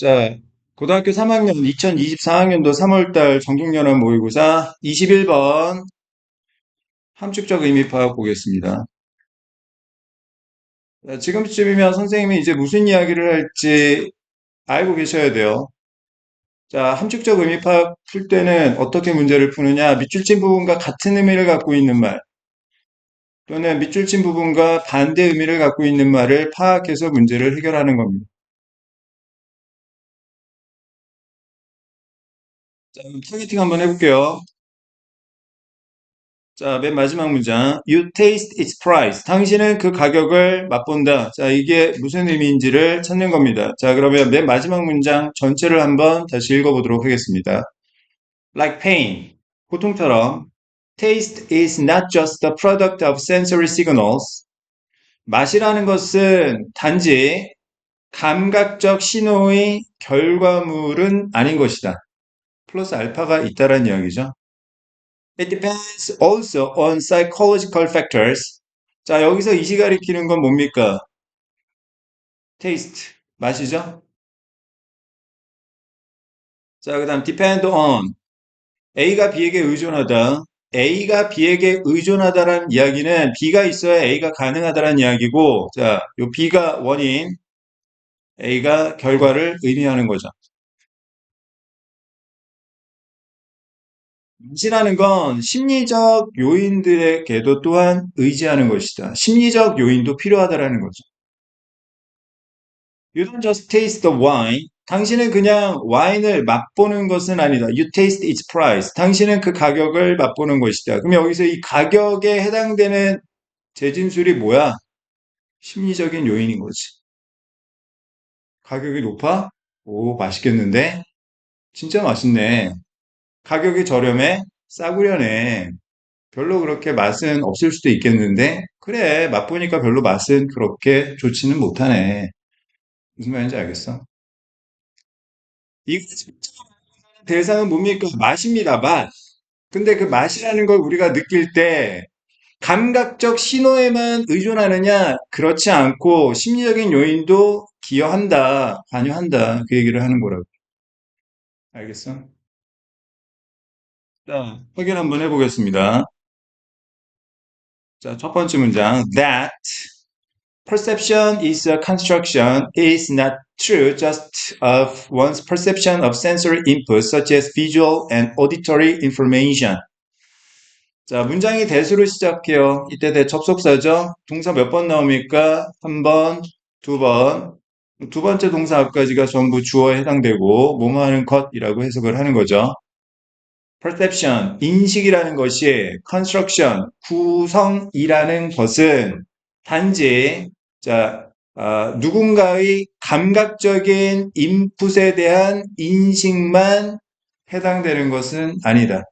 자, 고등학교 3학년 2024학년도 3월달 전국연합 모의고사 21번 함축적 의미 파악 보겠습니다. 자, 지금쯤이면 선생님이 이제 무슨 이야기를 할지 알고 계셔야 돼요. 자, 함축적 의미 파악 풀 때는 어떻게 문제를 푸느냐? 밑줄친 부분과 같은 의미를 갖고 있는 말 또는 밑줄친 부분과 반대 의미를 갖고 있는 말을 파악해서 문제를 해결하는 겁니다. 자, 그럼 타겟팅 한번 해볼게요. 자, 맨 마지막 문장. You taste its price. 당신은 그 가격을 맛본다. 자, 이게 무슨 의미인지를 찾는 겁니다. 자, 그러면 맨 마지막 문장 전체를 한번 다시 읽어보도록 하겠습니다. Like pain. 고통처럼. Taste is not just the product of sensory signals. 맛이라는 것은 단지 감각적 신호의 결과물은 아닌 것이다. 플러스 알파가 있다란 이야기죠. It depends also on psychological factors. 자, 여기서 이시 가리키는 건 뭡니까? taste, 맛이죠? 자, 그 다음 depend on. A가 B에게 의존하다. A가 B에게 의존하다라는 이야기는 B가 있어야 A가 가능하다라는 이야기고, 자, 요 B가 원인, A가 결과를 의미하는 거죠. 맛이라는 건 심리적 요인들에게도 또한 의지하는 것이다. 심리적 요인도 필요하다라는 거죠. You don't just taste the wine. 당신은 그냥 와인을 맛보는 것은 아니다. You taste its price. 당신은 그 가격을 맛보는 것이다. 그럼 여기서 이 가격에 해당되는 재진술이 뭐야? 심리적인 요인인 거지. 가격이 높아? 오, 맛있겠는데? 진짜 맛있네. 가격이 저렴해? 싸구려네. 별로 그렇게 맛은 없을 수도 있겠는데? 그래, 맛보니까 별로 맛은 그렇게 좋지는 못하네. 무슨 말인지 알겠어? 이거 대상은 뭡니까? 맛입니다, 맛. 근데 그 맛이라는 걸 우리가 느낄 때 감각적 신호에만 의존하느냐? 그렇지 않고 심리적인 요인도 기여한다, 관여한다. 그 얘기를 하는 거라고. 알겠어? 자, 확인 한번 해보겠습니다. 자, 첫 번째 문장. That perception is a construction is not true just of one's perception of sensory input such as visual and auditory information. 자, 문장이 대수로 시작해요. 이때 대접속사죠. 동사 몇 번 나옵니까? 한 번, 두 번. 두 번째 동사 앞까지가 전부 주어에 해당되고 뭐뭐 하는 것이라고 해석을 하는 거죠. perception, 인식이라는 것이 construction, 구성이라는 것은 단지 자, 누군가의 감각적인 인풋에 대한 인식만 해당되는 것은 아니다.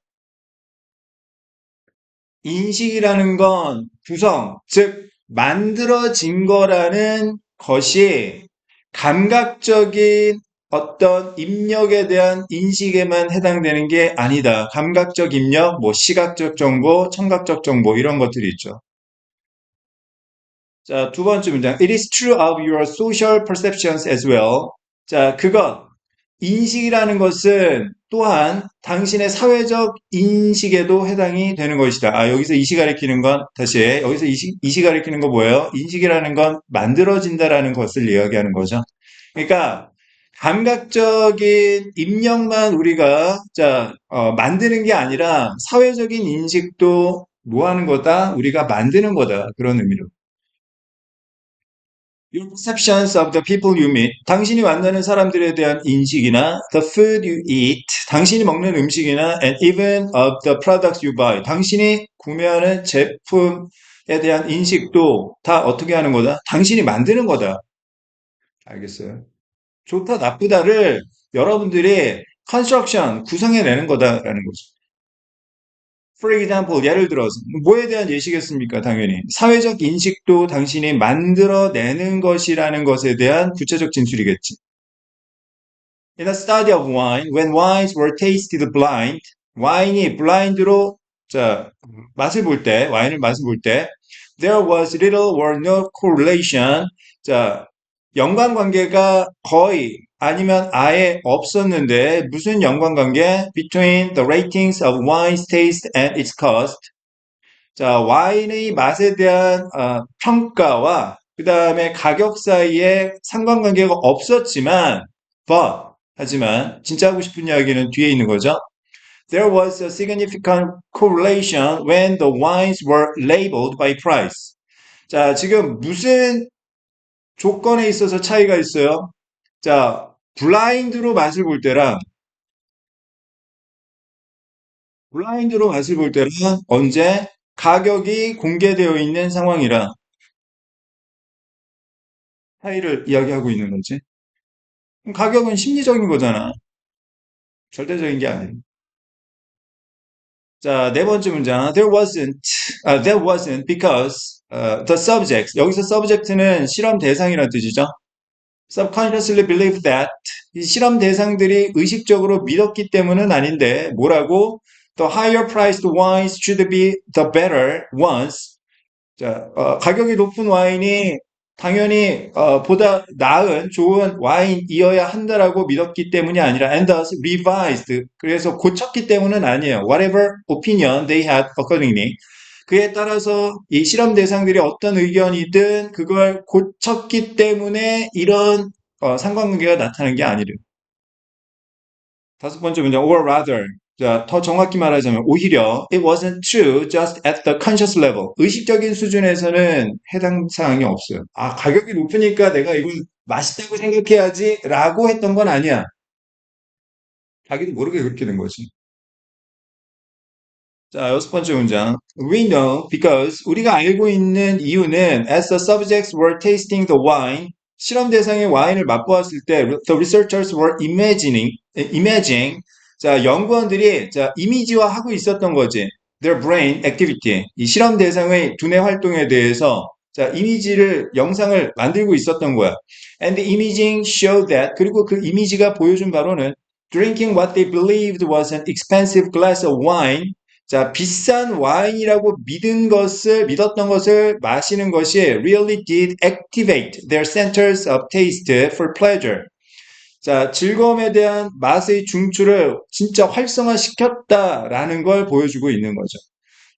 인식이라는 건 구성, 즉 만들어진 거라는 것이 감각적인 어떤 입력에 대한 인식에만 해당되는 게 아니다. 감각적 입력, 뭐 시각적 정보, 청각적 정보 이런 것들이 있죠. 자, 두 번째 문장. It is true of your social perceptions as well. 자, 그것, 인식이라는 것은 또한 당신의 사회적 인식에도 해당이 되는 것이다. 아, 여기서 이시 가리키는 건, 다시, 여기서 이시 가리키는 거 뭐예요? 인식이라는 건 만들어진다라는 것을 이야기하는 거죠. 그러니까, 감각적인 입력만 우리가, 자, 만드는 게 아니라 사회적인 인식도 뭐 하는 거다? 우리가 만드는 거다. 그런 의미로. Your perceptions of the people you meet, 당신이 만나는 사람들에 대한 인식이나 the food you eat, 당신이 먹는 음식이나 and even of the products you buy, 당신이 구매하는 제품에 대한 인식도 다 어떻게 하는 거다? 당신이 만드는 거다. 알겠어요? 좋다, 나쁘다를 여러분들이 construction, 구성해내는 거다라는 거죠. For example, 예를 들어서 뭐에 대한 예시겠습니까? 당연히 사회적 인식도 당신이 만들어내는 것이라는 것에 대한 구체적 진술이겠지. In a study of wine, when wines were tasted blind, 와인이 blind로 자 맛을 볼 때, 와인을 맛을 볼 때, there was little or no correlation. 자 연관관계가 거의 아니면 아예 없었는데 무슨 연관관계? Between the ratings of wine's taste and its cost. 자, 와인의 맛에 대한 평가와 그 다음에 가격 사이에 상관관계가 없었지만, 하지만 진짜 하고 싶은 이야기는 뒤에 있는 거죠. There was a significant correlation when the wines were labeled by price. 자, 지금 무슨 조건에 있어서 차이가 있어요? 자, 블라인드로 맛을 볼 때랑 언제 가격이 공개되어 있는 상황이라 차이를 이야기하고 있는 거지. 그럼 가격은 심리적인 거잖아. 절대적인 게 아니에요. 자, 네 번째 문장. There wasn't because the subjects. 여기서 subject는 실험 대상이라는 뜻이죠. Subconsciously believed that 이 실험 대상들이 의식적으로 믿었기 때문은 아닌데 뭐라고? The higher priced wines should be the better ones. 자, 가격이 높은 와인이 당연히 보다 나은 좋은 와인이어야 한다라고 믿었기 때문이 아니라 and thus revised. 그래서 고쳤기 때문은 아니에요. Whatever opinion they had accordingly. 그에 따라서 이 실험 대상들이 어떤 의견이든 그걸 고쳤기 때문에 이런 상관관계가 나타나는 게 아니래요. 다섯 번째 문장, or rather. 자, 더 정확히 말하자면, 오히려, it wasn't true just at the conscious level. 의식적인 수준에서는 해당 사항이 없어요. 아, 가격이 높으니까 내가 이걸 맛있다고 생각해야지, 라고 했던 건 아니야. 자기도 모르게 그렇게 된 거지. 자, 여섯 번째 문장. We know because 우리가 알고 있는 이유는 as the subjects were tasting the wine, 실험 대상의 와인을 맛보았을 때 the researchers were imagining 자, 연구원들이 자, 이미지화하고 있었던 거지. Their brain activity. 이 실험 대상의 두뇌 활동에 대해서 자, 영상을 만들고 있었던 거야. And the imaging showed that 그리고 그 이미지가 보여준 바로는 drinking what they believed was an expensive glass of wine 자, 비싼 와인이라고 믿었던 것을 마시는 것이 really did activate their centers of taste for pleasure. 자, 즐거움에 대한 맛의 중추를 진짜 활성화시켰다라는 걸 보여주고 있는 거죠.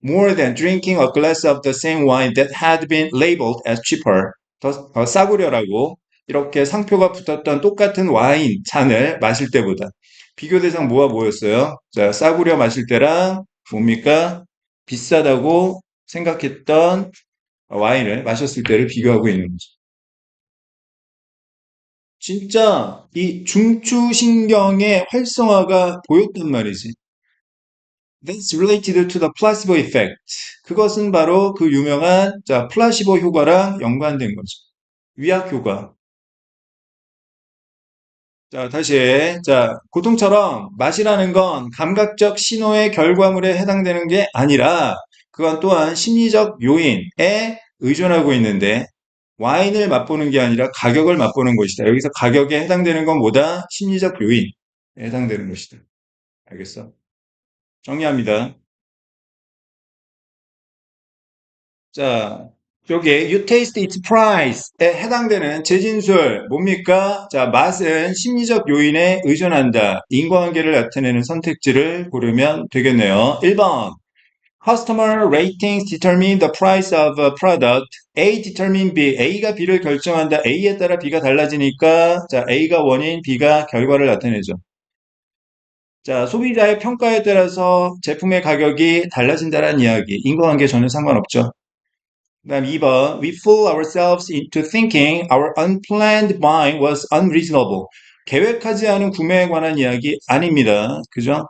More than drinking a glass of the same wine that had been labeled as cheaper. 더 싸구려라고 이렇게 상표가 붙었던 똑같은 와인 잔을 마실 때보다. 비교 대상 뭐였어요? 자, 싸구려 마실 때랑 뭡니까? 비싸다고 생각했던 와인을 마셨을 때를 비교하고 있는 거죠. 진짜 이 중추신경의 활성화가 보였단 말이지. That's related to the placebo effect. 그것은 바로 그 유명한 자, 플라시보 효과랑 연관된 거죠. 위약 효과. 자, 다시. 자, 고통처럼 맛이라는 건 감각적 신호의 결과물에 해당되는 게 아니라 그건 또한 심리적 요인에 의존하고 있는데 와인을 맛보는 게 아니라 가격을 맛보는 것이다. 여기서 가격에 해당되는 건 뭐다? 심리적 요인에 해당되는 것이다. 알겠어? 정리합니다. 자, 여기 you taste its price에 해당되는 재진술 뭡니까? 자, 맛은 심리적 요인에 의존한다. 인과관계를 나타내는 선택지를 고르면 되겠네요. 1번 Customer ratings determine the price of a product. A determine B. A가 B를 결정한다. A에 따라 B가 달라지니까 자, A가 원인, B가 결과를 나타내죠. 자, 소비자의 평가에 따라서 제품의 가격이 달라진다는 이야기. 인과관계 전혀 상관없죠. 그다음 2번, we fool ourselves into thinking our unplanned buying was unreasonable. 계획하지 않은 구매에 관한 이야기 아닙니다. 그죠?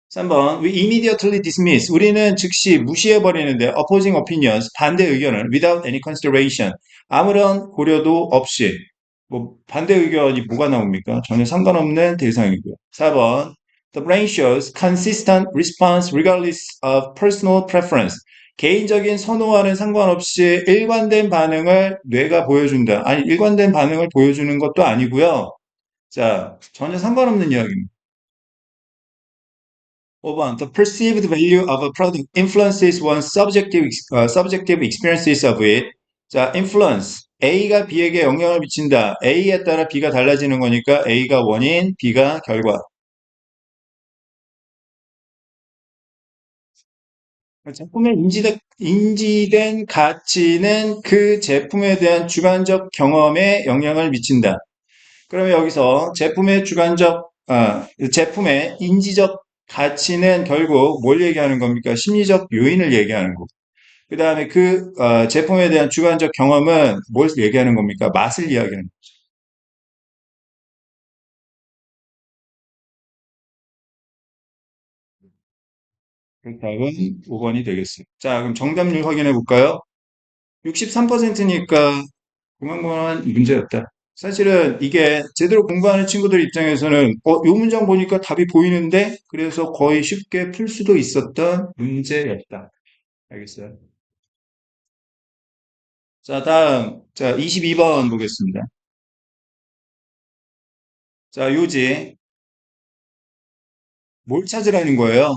3번, we immediately dismiss. 우리는 즉시 무시해버리는데 opposing opinions, 반대 의견을 without any consideration. 아무런 고려도 없이. 뭐 반대 의견이 뭐가 나옵니까? 전혀 상관없는 대상이고요. 4번, the brain shows consistent response regardless of personal preference. 개인적인 선호와는 상관없이 일관된 반응을 뇌가 보여준다. 아니, 일관된 반응을 보여주는 것도 아니고요. 자, 전혀 상관없는 이야기입니다. 5번, the perceived value of a product influences one's subjective experiences of it. 자, influence. A가 B에게 영향을 미친다. A에 따라 B가 달라지는 거니까 A가 원인, B가 결과. 제품에 인지된 가치는 그 제품에 대한 주관적 경험에 영향을 미친다. 그러면 여기서 제품의 인지적 가치는 결국 뭘 얘기하는 겁니까? 심리적 요인을 얘기하는 거고. 그 다음에 제품에 대한 주관적 경험은 뭘 얘기하는 겁니까? 맛을 이야기하는 거죠. 답은 5번이 되겠습니다. 자, 그럼 정답률 확인해 볼까요? 63%니까 그만한 문제였다. 사실은 이게 제대로 공부하는 친구들 입장에서는 요 문장 보니까 답이 보이는데 그래서 거의 쉽게 풀 수도 있었던 문제였다. 알겠어요? 자, 다음. 자, 22번 보겠습니다. 자, 요지. 뭘 찾으라는 거예요?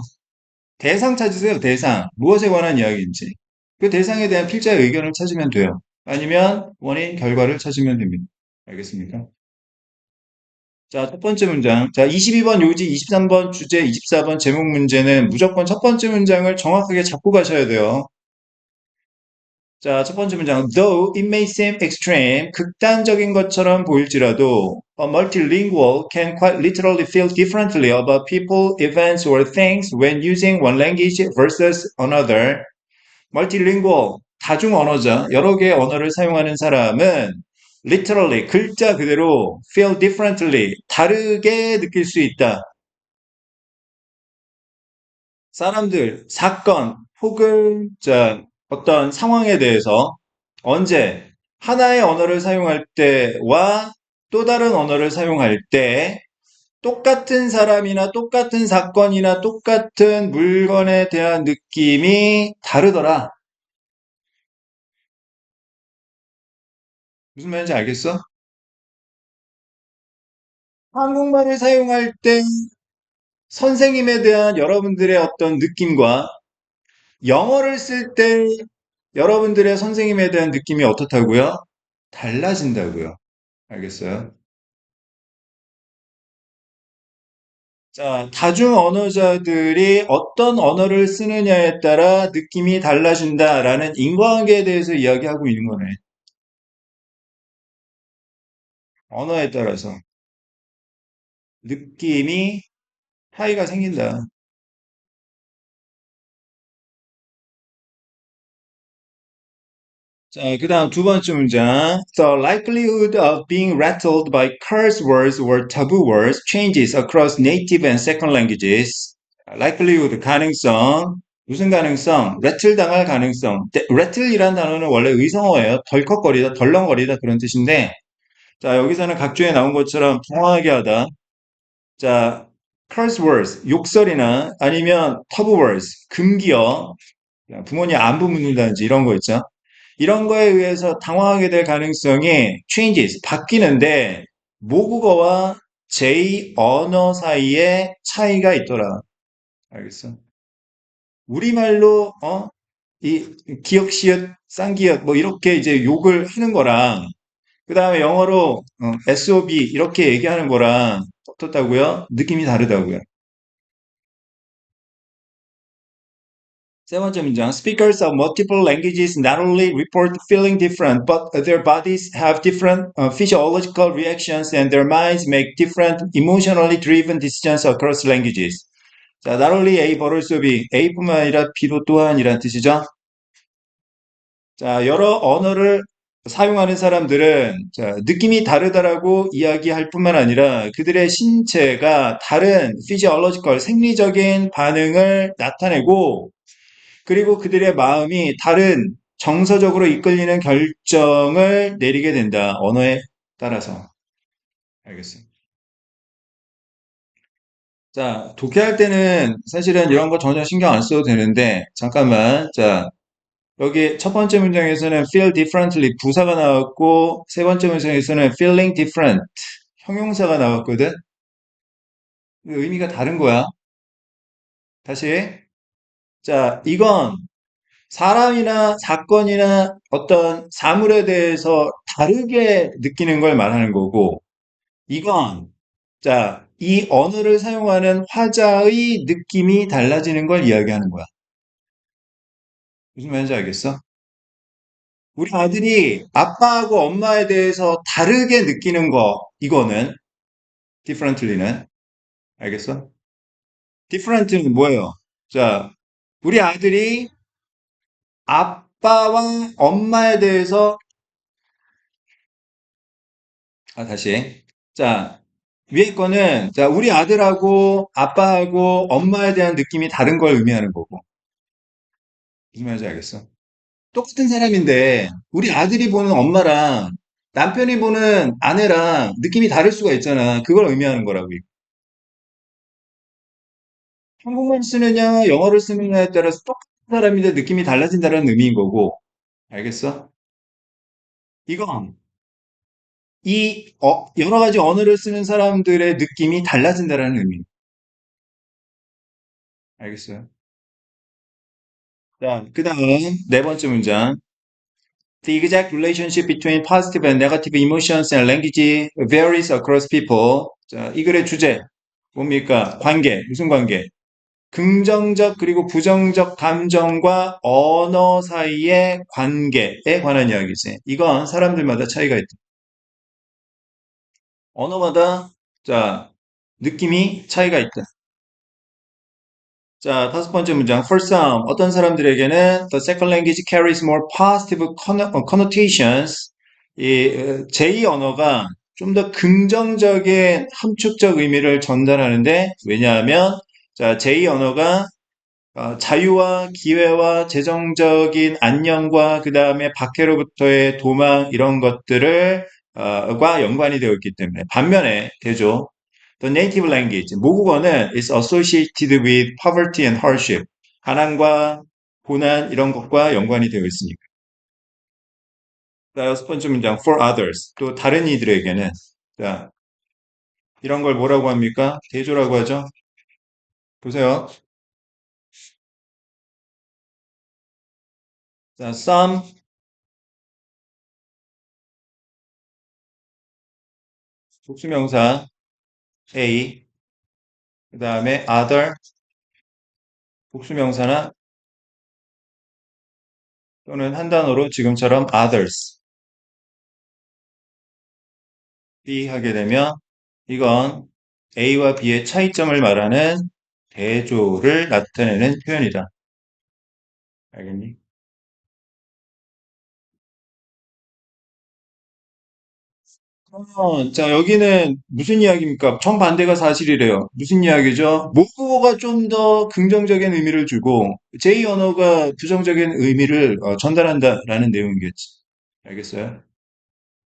대상 찾으세요, 대상. 무엇에 관한 이야기인지. 그 대상에 대한 필자의 의견을 찾으면 돼요. 아니면 원인, 결과를 찾으면 됩니다. 알겠습니까? 자, 첫 번째 문장. 자, 22번 요지, 23번 주제, 24번 제목 문제는 무조건 첫 번째 문장을 정확하게 잡고 가셔야 돼요. 자, 첫 번째 문장. Though it may seem extreme, 극단적인 것처럼 보일지라도, a multilingual can quite literally feel differently about people, events, or things when using one language versus another. multilingual, 다중 언어자, 여러 개의 언어를 사용하는 사람은 literally, 글자 그대로 feel differently, 다르게 느낄 수 있다. 사람들, 사건, 혹은 어떤 상황에 대해서 언제 하나의 언어를 사용할 때와 또 다른 언어를 사용할 때 똑같은 사람이나 똑같은 사건이나 똑같은 물건에 대한 느낌이 다르더라. 무슨 말인지 알겠어? 한국말을 사용할 때 선생님에 대한 여러분들의 어떤 느낌과 영어를 쓸 때 여러분들의 선생님에 대한 느낌이 어떻다고요? 달라진다고요. 알겠어요? 자, 다중 언어자들이 어떤 언어를 쓰느냐에 따라 느낌이 달라진다라는 인과관계에 대해서 이야기하고 있는 거네. 언어에 따라서 느낌이 차이가 생긴다. 자, 그 다음 두 번째 문장. The likelihood of being rattled by curse words or taboo words changes across native and second languages. likelihood, 가능성. 무슨 가능성? rattle 당할 가능성. rattle이란 단어는 원래 의성어예요. 덜컥거리다, 덜렁거리다 그런 뜻인데, 자, 여기서는 각주에 나온 것처럼 통하게 하다. 자, curse words, 욕설이나 아니면 taboo words, 금기어, 부모님 안부 묻는다든지 이런 거 있죠. 이런 거에 의해서 당황하게 될 가능성이 changes, 바뀌는데 모국어와 제 언어 사이에 차이가 있더라. 알겠어? 우리말로 이 기역, 시읒, 쌍기역 뭐 이렇게 이제 욕을 하는 거랑 그 다음에 영어로 SOB 이렇게 얘기하는 거랑 어떻다고요? 느낌이 다르다고요. 세 번째 문장. Speakers of multiple languages not only report feeling different, but their bodies have different physiological reactions and their minds make different emotionally driven decisions across languages. 자, not only A 버럴소 B, A뿐만 아니라 B도 또한이란 뜻이죠. 자, 여러 언어를 사용하는 사람들은 느낌이 다르다라고 이야기할 뿐만 아니라 그들의 신체가 다른 physiological, 생리적인 반응을 나타내고 그리고 그들의 마음이 다른 정서적으로 이끌리는 결정을 내리게 된다. 언어에 따라서. 알겠습니다. 자, 독해할 때는 사실은 이런 거 전혀 신경 안 써도 되는데, 잠깐만. 자, 여기 첫 번째 문장에서는 feel differently 부사가 나왔고, 세 번째 문장에서는 feeling different 형용사가 나왔거든? 의미가 다른 거야. 다시. 자, 이건 사람이나 사건이나 어떤 사물에 대해서 다르게 느끼는 걸 말하는 거고, 이건, 자, 이 언어를 사용하는 화자의 느낌이 달라지는 걸 이야기하는 거야. 무슨 말인지 알겠어? 우리 아들이 아빠하고 엄마에 대해서 다르게 느끼는 거, 이거는, differently는, 알겠어? different는 뭐예요? 자, 우리 아들이 아빠와 엄마에 대해서, 다시. 자, 위에 거는, 자, 우리 아들하고 아빠하고 엄마에 대한 느낌이 다른 걸 의미하는 거고. 무슨 말인지 알겠어? 똑같은 사람인데, 우리 아들이 보는 엄마랑 남편이 보는 아내랑 느낌이 다를 수가 있잖아. 그걸 의미하는 거라고. 한국말 쓰느냐, 영어를 쓰느냐에 따라서 똑같은 사람인데 느낌이 달라진다는 의미인 거고. 알겠어? 이건, 여러 가지 언어를 쓰는 사람들의 느낌이 달라진다는 의미. 알겠어요? 자, 그 다음, 네 번째 문장. The exact relationship between positive and negative emotions and language varies across people. 자, 이 글의 주제. 뭡니까? 관계. 무슨 관계? 긍정적 그리고 부정적 감정과 언어 사이의 관계에 관한 이야기지. 이건 사람들마다 차이가 있다. 언어마다, 자, 느낌이 차이가 있다. 자, 다섯 번째 문장. For some, 어떤 사람들에게는 the second language carries more positive connotations. 제2 언어가 좀 더 긍정적인 함축적 의미를 전달하는데, 왜냐하면, 자, 제2 언어가 자유와 기회와 재정적인 안녕과 그 다음에 박해로부터의 도망 이런 것들을 과 연관이 되어 있기 때문에 반면에 대조 The native language 모국어는 is associated with poverty and hardship 가난과 고난 이런 것과 연관이 되어 있으니까. 자, 여섯 번째 문장 for others 또 다른 이들에게는 자, 이런 걸 뭐라고 합니까? 대조라고 하죠. 보세요. 자, some 복수명사 A 그 다음에 other 복수명사나 또는 한 단어로 지금처럼 others B 하게 되면 이건 A와 B의 차이점을 말하는 대조를 나타내는 표현이다. 알겠니? 자, 여기는 무슨 이야기입니까? 정반대가 사실이래요. 무슨 이야기죠? 모국어가 좀 더 긍정적인 의미를 주고 제2 언어가 부정적인 의미를 전달한다라는 내용이겠지. 알겠어요?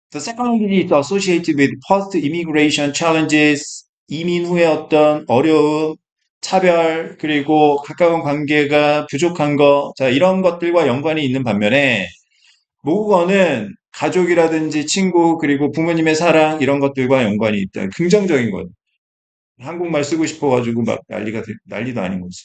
The second language is associated with post-immigration challenges, 이민 후에 어떤 어려움, 차별, 그리고 가까운 관계가 부족한 거, 자, 이런 것들과 연관이 있는 반면에 모국어는 가족이라든지 친구, 그리고 부모님의 사랑, 이런 것들과 연관이 있다. 긍정적인 것. 한국말 쓰고 싶어가지고 막 난리도 아닌 거지.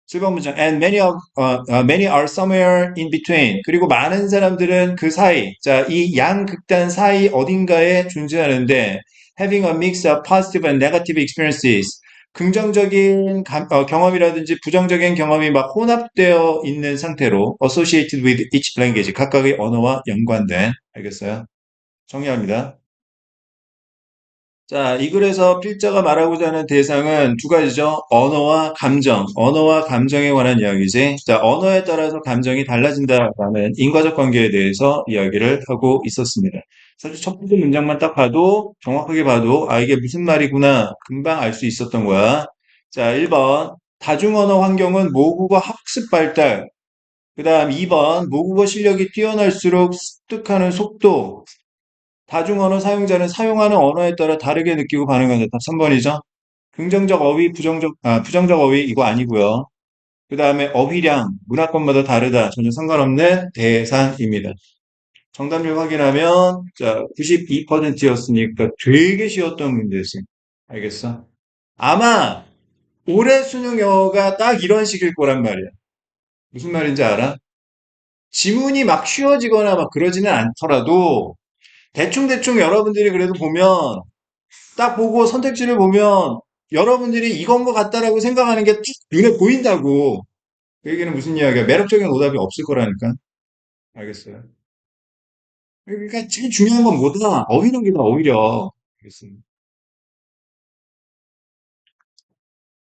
7번 문장. And many are somewhere in between. 그리고 많은 사람들은 그 사이, 자, 이 양극단 사이 어딘가에 존재하는데, having a mix of positive and negative experiences. 긍정적인 경험이라든지 부정적인 경험이 막 혼합되어 있는 상태로 associated with each language. 각각의 언어와 연관된. 알겠어요? 정리합니다. 자, 이 글에서 필자가 말하고자 하는 대상은 두 가지죠. 언어와 감정, 언어와 감정에 관한 이야기지. 자, 언어에 따라서 감정이 달라진다라는 인과적 관계에 대해서 이야기를 하고 있었습니다. 사실 첫 번째 문장만 딱 봐도, 정확하게 봐도, 아, 이게 무슨 말이구나, 금방 알 수 있었던 거야. 자, 1번, 다중언어 환경은 모국어 학습 발달. 그 다음 2번, 모국어 실력이 뛰어날수록 습득하는 속도, 다중언어 사용자는 사용하는 언어에 따라 다르게 느끼고 반응한다. 답 3번이죠. 긍정적 어휘, 부정적 어휘 이거 아니고요. 그 다음에 어휘량, 문화권마다 다르다. 전혀 상관없는 대상입니다. 정답률 확인하면 자, 92%였으니까 되게 쉬웠던 문제지. 알겠어? 아마 올해 수능 영어가 딱 이런 식일 거란 말이야. 무슨 말인지 알아? 지문이 막 쉬워지거나 막 그러지는 않더라도 대충대충 여러분들이 그래도 보면 딱 보고 선택지를 보면 여러분들이 이건 것 같다라고 생각하는 게 쭉 눈에 보인다고. 그 얘기는 무슨 이야기야? 매력적인 오답이 없을 거라니까. 알겠어요. 그러니까 제일 중요한 건 뭐다? 어휘력이다, 오히려. 알겠습니다.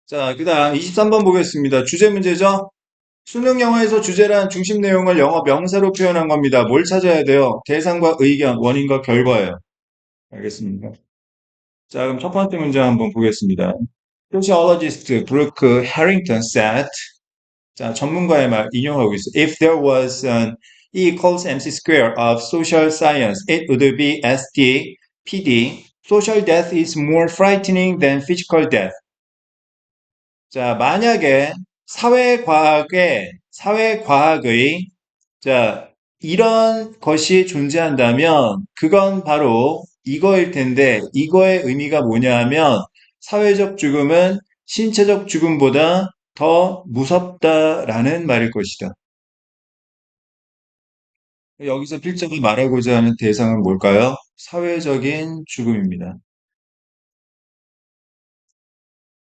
자, 그 다음 23번 보겠습니다. 주제 문제죠? 수능 영어에서 주제란 중심 내용을 영어 명사로 표현한 겁니다. 뭘 찾아야 돼요? 대상과 의견, 원인과 결과예요. 알겠습니다. 자, 그럼 첫 번째 문제 한번 보겠습니다. Sociologist 브루크 해링턴 said, 자, 전문가의 말 인용하고 있어. If there was an E equals MC square of social science, it would be SD, PD. Social death is more frightening than physical death. 자, 만약에 사회과학의, 자, 이런 것이 존재한다면, 그건 바로 이거일 텐데, 이거의 의미가 뭐냐 하면, 사회적 죽음은 신체적 죽음보다 더 무섭다라는 말일 것이다. 여기서 필자가 말하고자 하는 대상은 뭘까요? 사회적인 죽음입니다.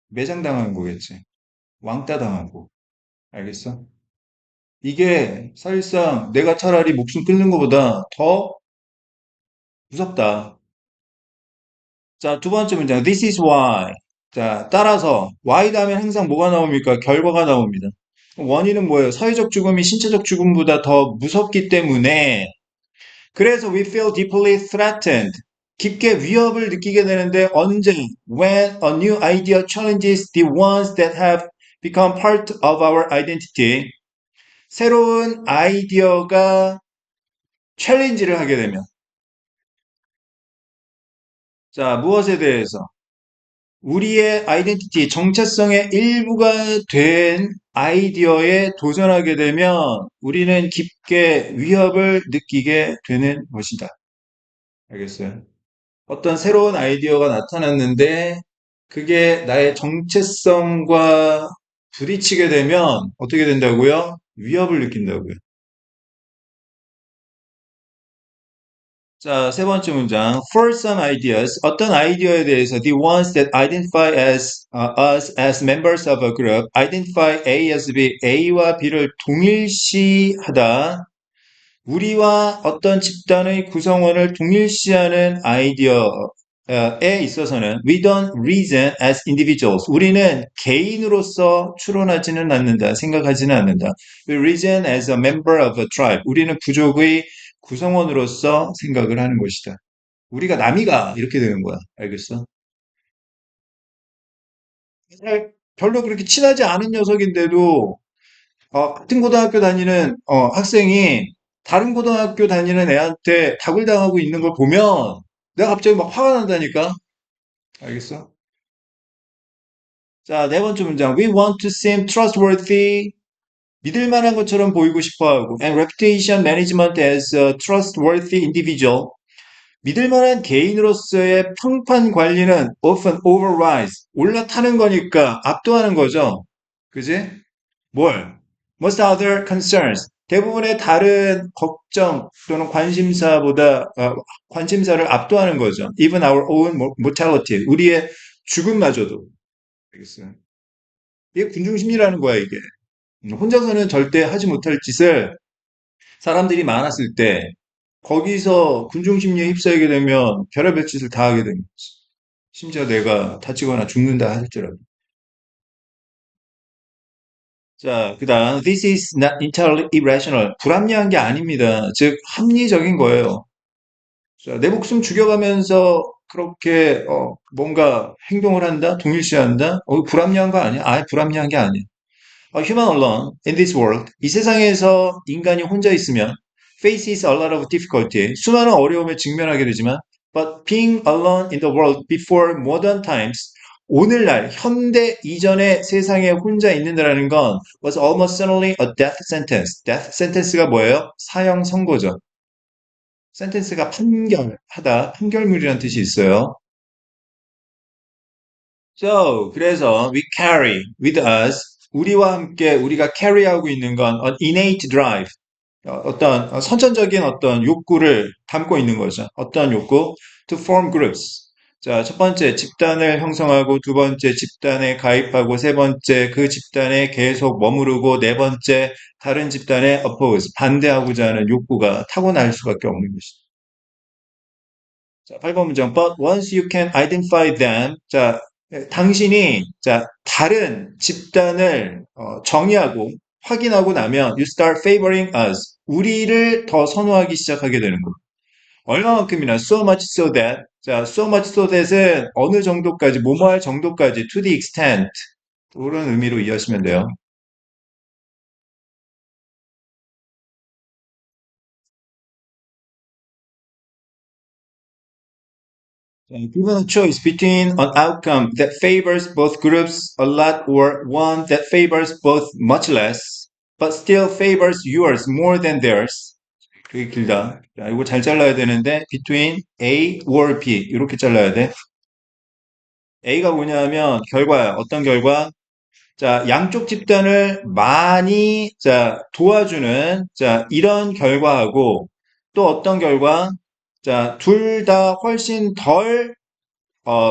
매장당한 거겠지. 왕따 당한 거. 알겠어? 이게 사실상 내가 차라리 목숨 끊는 것보다 더 무섭다. 자, 두 번째 문장. This is why. 자, 따라서 why 다음에 항상 뭐가 나옵니까? 결과가 나옵니다. 원인은 뭐예요? 사회적 죽음이 신체적 죽음보다 더 무섭기 때문에 그래서 we feel deeply threatened. 깊게 위협을 느끼게 되는데 언제? When a new idea challenges the ones that have become part of our identity. 새로운 아이디어가 챌린지를 하게 되면 자, 무엇에 대해서? 우리의 아이덴티티, 정체성의 일부가 된 아이디어에 도전하게 되면 우리는 깊게 위협을 느끼게 되는 것이다. 알겠어요? 어떤 새로운 아이디어가 나타났는데 그게 나의 정체성과 부딪히게 되면 어떻게 된다고요? 위협을 느낀다고요. 자, 세 번째 문장. For some ideas, 어떤 아이디어에 대해서 the ones that identify as us as members of a group, identify A as B, A와 B를 동일시하다. 우리와 어떤 집단의 구성원을 동일시하는 아이디어에 있어서는 we don't reason as individuals. 우리는 개인으로서 추론하지는 않는다. 생각하지는 않는다. We reason as a member of a tribe. 우리는 부족의 구성원으로서 생각을 하는 것이다. 우리가 남이가 이렇게 되는 거야. 알겠어? 별로 그렇게 친하지 않은 녀석인데도 같은 고등학교 다니는 학생이 다른 고등학교 다니는 애한테 다굴당하고 있는 걸 보면 내가 갑자기 막 화가 난다니까. 알겠어? 자, 네 번째 문장. We want to seem trustworthy. 믿을 만한 것처럼 보이고 싶어 하고 and reputation management as a trustworthy individual. 믿을 만한 개인으로서의 평판 관리는 often overrides. 올라타는 거니까 압도하는 거죠. 그지? 뭘? Most other concerns. 대부분의 다른 걱정 또는 관심사를 압도하는 거죠. Even our own mortality. 우리의 죽음마저도. 알겠어요. 이게 군중심리라는 거야, 이게. 혼자서는 절대 하지 못할 짓을 사람들이 많았을 때 거기서 군중심리에 휩싸이게 되면 별의별 짓을 다 하게 됩니다. 심지어 내가 다치거나 죽는다 할지라도. 자, 그 다음, this is not entirely irrational. 불합리한 게 아닙니다. 즉, 합리적인 거예요. 자, 내 목숨 죽여가면서 그렇게, 뭔가 행동을 한다? 동일시한다? 불합리한 거 아니야? 불합리한 게 아니야. Human alone in this world. 이 세상에서 인간이 혼자 있으면 faces a lot of difficulty. 수많은 어려움에 직면하게 되지만 but being alone in the world before modern times 오늘날 현대 이전의 세상에 혼자 있는다라는 건 was almost certainly a death sentence. death sentence가 뭐예요? 사형 선고죠. sentence가 판결하다, 판결물이라는 뜻이 있어요. So, 그래서 we carry with us 우리와 함께 우리가 carry하고 있는 건 an innate drive, 어떤 선천적인 어떤 욕구를 담고 있는 거죠. 어떤 욕구? To form groups. 자, 첫 번째 집단을 형성하고, 두 번째 집단에 가입하고, 세 번째 그 집단에 계속 머무르고, 네 번째 다른 집단에 oppose, 반대하고자 하는 욕구가 타고날 수밖에 없는 것이죠. 자, 8번 문장. But once you can identify them, 자, 당신이 자 다른 집단을 정의하고 확인하고 나면 you start favoring us. 우리를 더 선호하기 시작하게 되는 거. 얼마만큼이나 so much so that. 자, so much so that은 어느 정도까지, 뭐뭐 할 정도까지, to the extent. 그런 의미로 이해하시면 돼요. Given a choice between an outcome that favors both groups a lot or one that favors both much less, but still favors yours more than theirs. 그게 길다. 자, 이거 잘 잘라야 되는데, between A or B. 이렇게 잘라야 돼. A가 뭐냐면, 결과야. 어떤 결과? 자, 양쪽 집단을 많이, 자, 도와주는, 자, 이런 결과하고, 또 어떤 결과? 자, 둘 다 훨씬 덜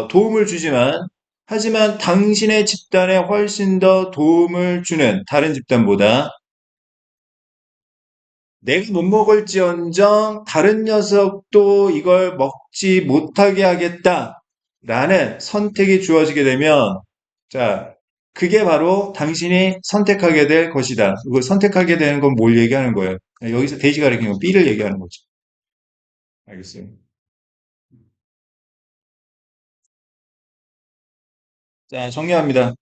도움을 주지만, 하지만 당신의 집단에 훨씬 더 도움을 주는 다른 집단보다 내가 못 먹을지언정 다른 녀석도 이걸 먹지 못하게 하겠다라는 선택이 주어지게 되면, 자, 그게 바로 당신이 선택하게 될 것이다. 이거 선택하게 되는 건 뭘 얘기하는 거예요? 여기서 돼지 가리키는 건 B를 얘기하는 거죠. 알겠어요. 자, 정리합니다.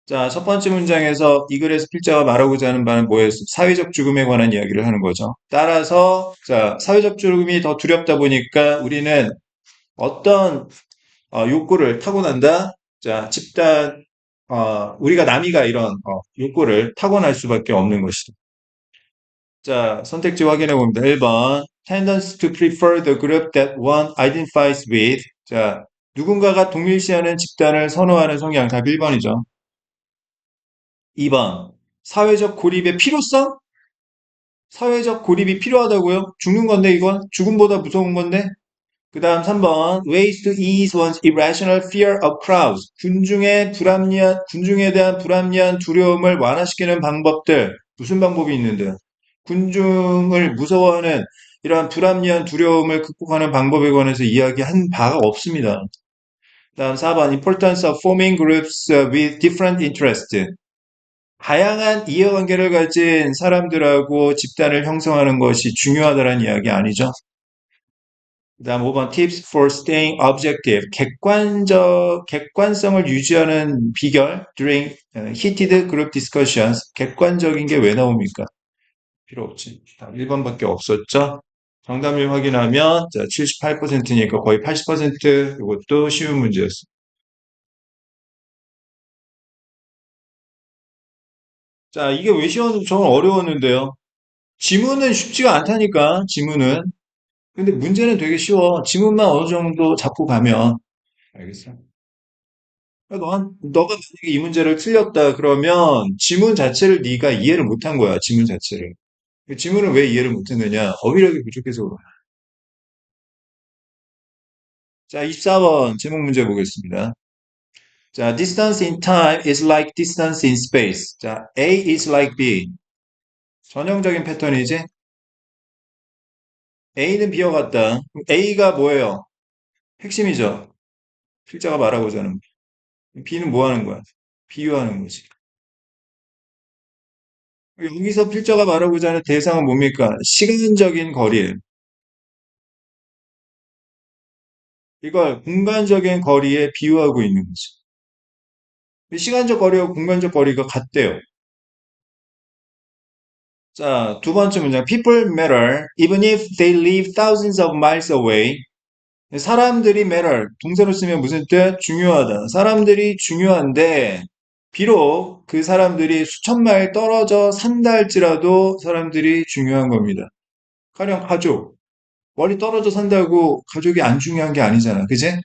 자, 첫 번째 문장에서 이 글에서 필자가 말하고자 하는 바는 뭐였어? 사회적 죽음에 관한 이야기를 하는 거죠. 따라서, 자, 사회적 죽음이 더 두렵다 보니까 우리는 어떤 욕구를 타고난다? 자, 집단, 우리가 남이가 이런 욕구를 타고날 수밖에 없는 것이다. 자, 선택지 확인해 봅니다. 1번. Tendency to prefer the group that one identifies with. 자, 누군가가 동일시하는 집단을 선호하는 성향. 답 1번이죠. 2번. 사회적 고립의 필요성? 사회적 고립이 필요하다고요? 죽는 건데, 이건? 죽음보다 무서운 건데? 그 다음 3번. Ways to ease one's irrational fear of crowds. 군중에 대한 불합리한 두려움을 완화시키는 방법들. 무슨 방법이 있는데요? 군중을 무서워하는 이러한 불합리한 두려움을 극복하는 방법에 관해서 이야기한 바가 없습니다. 다음 4번. Importance of forming groups with different interests. 다양한 이해관계를 가진 사람들하고 집단을 형성하는 것이 중요하다는 이야기 아니죠? 그다음 5번 tips for staying objective. 객관성을 유지하는 비결 during heated group discussions. 객관적인 게 왜 나옵니까? 필요 없지. 1번밖에 없었죠? 정답률 확인하면 자, 78%니까 거의 80%. 이것도 쉬운 문제였습니다. 자, 이게 왜 쉬웠는지 저는 어려웠는데요. 지문은 쉽지가 않다니까, 지문은. 근데 문제는 되게 쉬워. 지문만 어느 정도 잡고 가면. 알겠어? 너가 만약에 이 문제를 틀렸다 그러면 지문 자체를 네가 이해를 못한 거야, 지문 자체를. 그 지문을 왜 이해를 못했느냐? 어휘력이 부족해서 그런 거야. 자, 24번 제목 문제 보겠습니다. 자, distance in time is like distance in space. 자, A is like B. 전형적인 패턴이지? A는 B와 같다. A가 뭐예요? 핵심이죠. 필자가 말하고자 하는. B는 뭐 하는 거야? 비유하는 거지. 여기서 필자가 말하고자 하는 대상은 뭡니까? 시간적인 거리. 이걸 공간적인 거리에 비유하고 있는 거죠. 시간적 거리와 공간적 거리가 같대요. 자, 두 번째 문장. People matter even if they live thousands of miles away. 사람들이 matter. 동사로 쓰면 무슨 뜻? 중요하다. 사람들이 중요한데 비록 그 사람들이 수천 마일 떨어져 산다 할지라도 사람들이 중요한 겁니다. 가령 가족. 멀리 떨어져 산다고 가족이 안 중요한 게 아니잖아. 그지?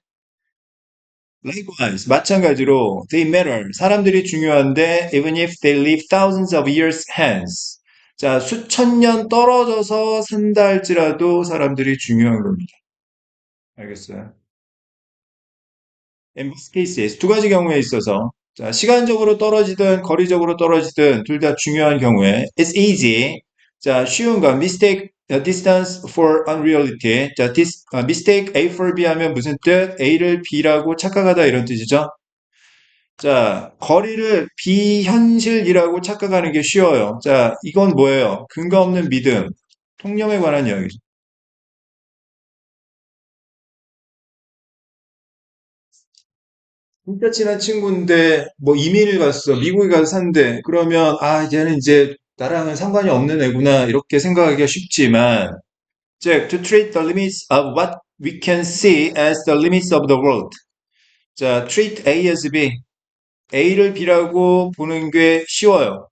Likewise, 마찬가지로 they matter. 사람들이 중요한데 even if they live thousands of years hence. 자, 수천 년 떨어져서 산다 할지라도 사람들이 중요한 겁니다. 알겠어요? In both cases, 두 가지 경우에 있어서 자, 시간적으로 떨어지든 거리적으로 떨어지든 둘 다 중요한 경우에 it's easy. 자, 쉬운 건 mistake distance for unreality. 자, mistake A for B 하면 무슨 뜻? A를 B라고 착각하다 이런 뜻이죠. 자, 거리를 비현실이라고 착각하는 게 쉬워요. 자, 이건 뭐예요? 근거 없는 믿음, 통념에 관한 이야기죠. 진짜 친한 친구인데 뭐 이민을 갔어, 미국에 가서 산대. 그러면 아, 얘는 이제 나랑은 상관이 없는 애구나 이렇게 생각하기가 쉽지만, 즉, to treat the limits of what we can see as the limits of the world. 자, treat A as B, A를 B라고 보는 게 쉬워요.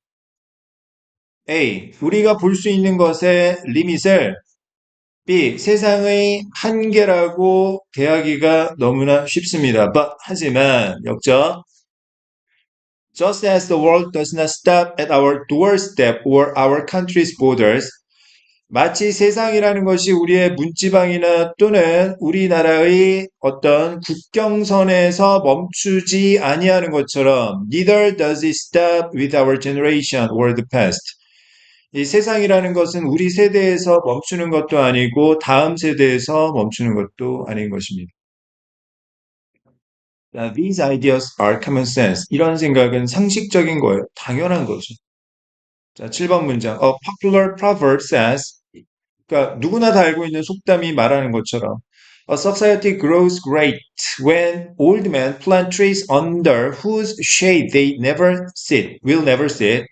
A, 우리가 볼 수 있는 것의 리밋을 B. 세상의 한계라고 대하기가 너무나 쉽습니다. 하지만 역적. Just as the world does not stop at our doorstep or our country's borders, 마치 세상이라는 것이 우리의 문지방이나 또는 우리나라의 어떤 국경선에서 멈추지 아니하는 것처럼 neither does it stop with our generation or the past. 이 세상이라는 것은 우리 세대에서 멈추는 것도 아니고 다음 세대에서 멈추는 것도 아닌 것입니다. These ideas are common sense. 이런 생각은 상식적인 거예요. 당연한 거죠. 자, 7번 문장. A popular proverb says, 그러니까 누구나 다 알고 있는 속담이 말하는 것처럼 A society grows great when old men plant trees under whose shade they never sit, will never sit.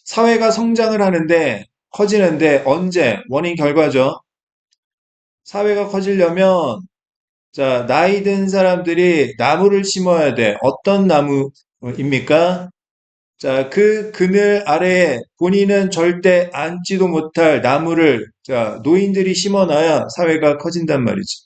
사회가 성장을 하는데 커지는데 언제? 원인 결과죠. 사회가 커지려면 자, 나이 든 사람들이 나무를 심어야 돼. 어떤 나무입니까? 자, 그 그늘 아래에 본인은 절대 앉지도 못할 나무를 자, 노인들이 심어놔야 사회가 커진단 말이지.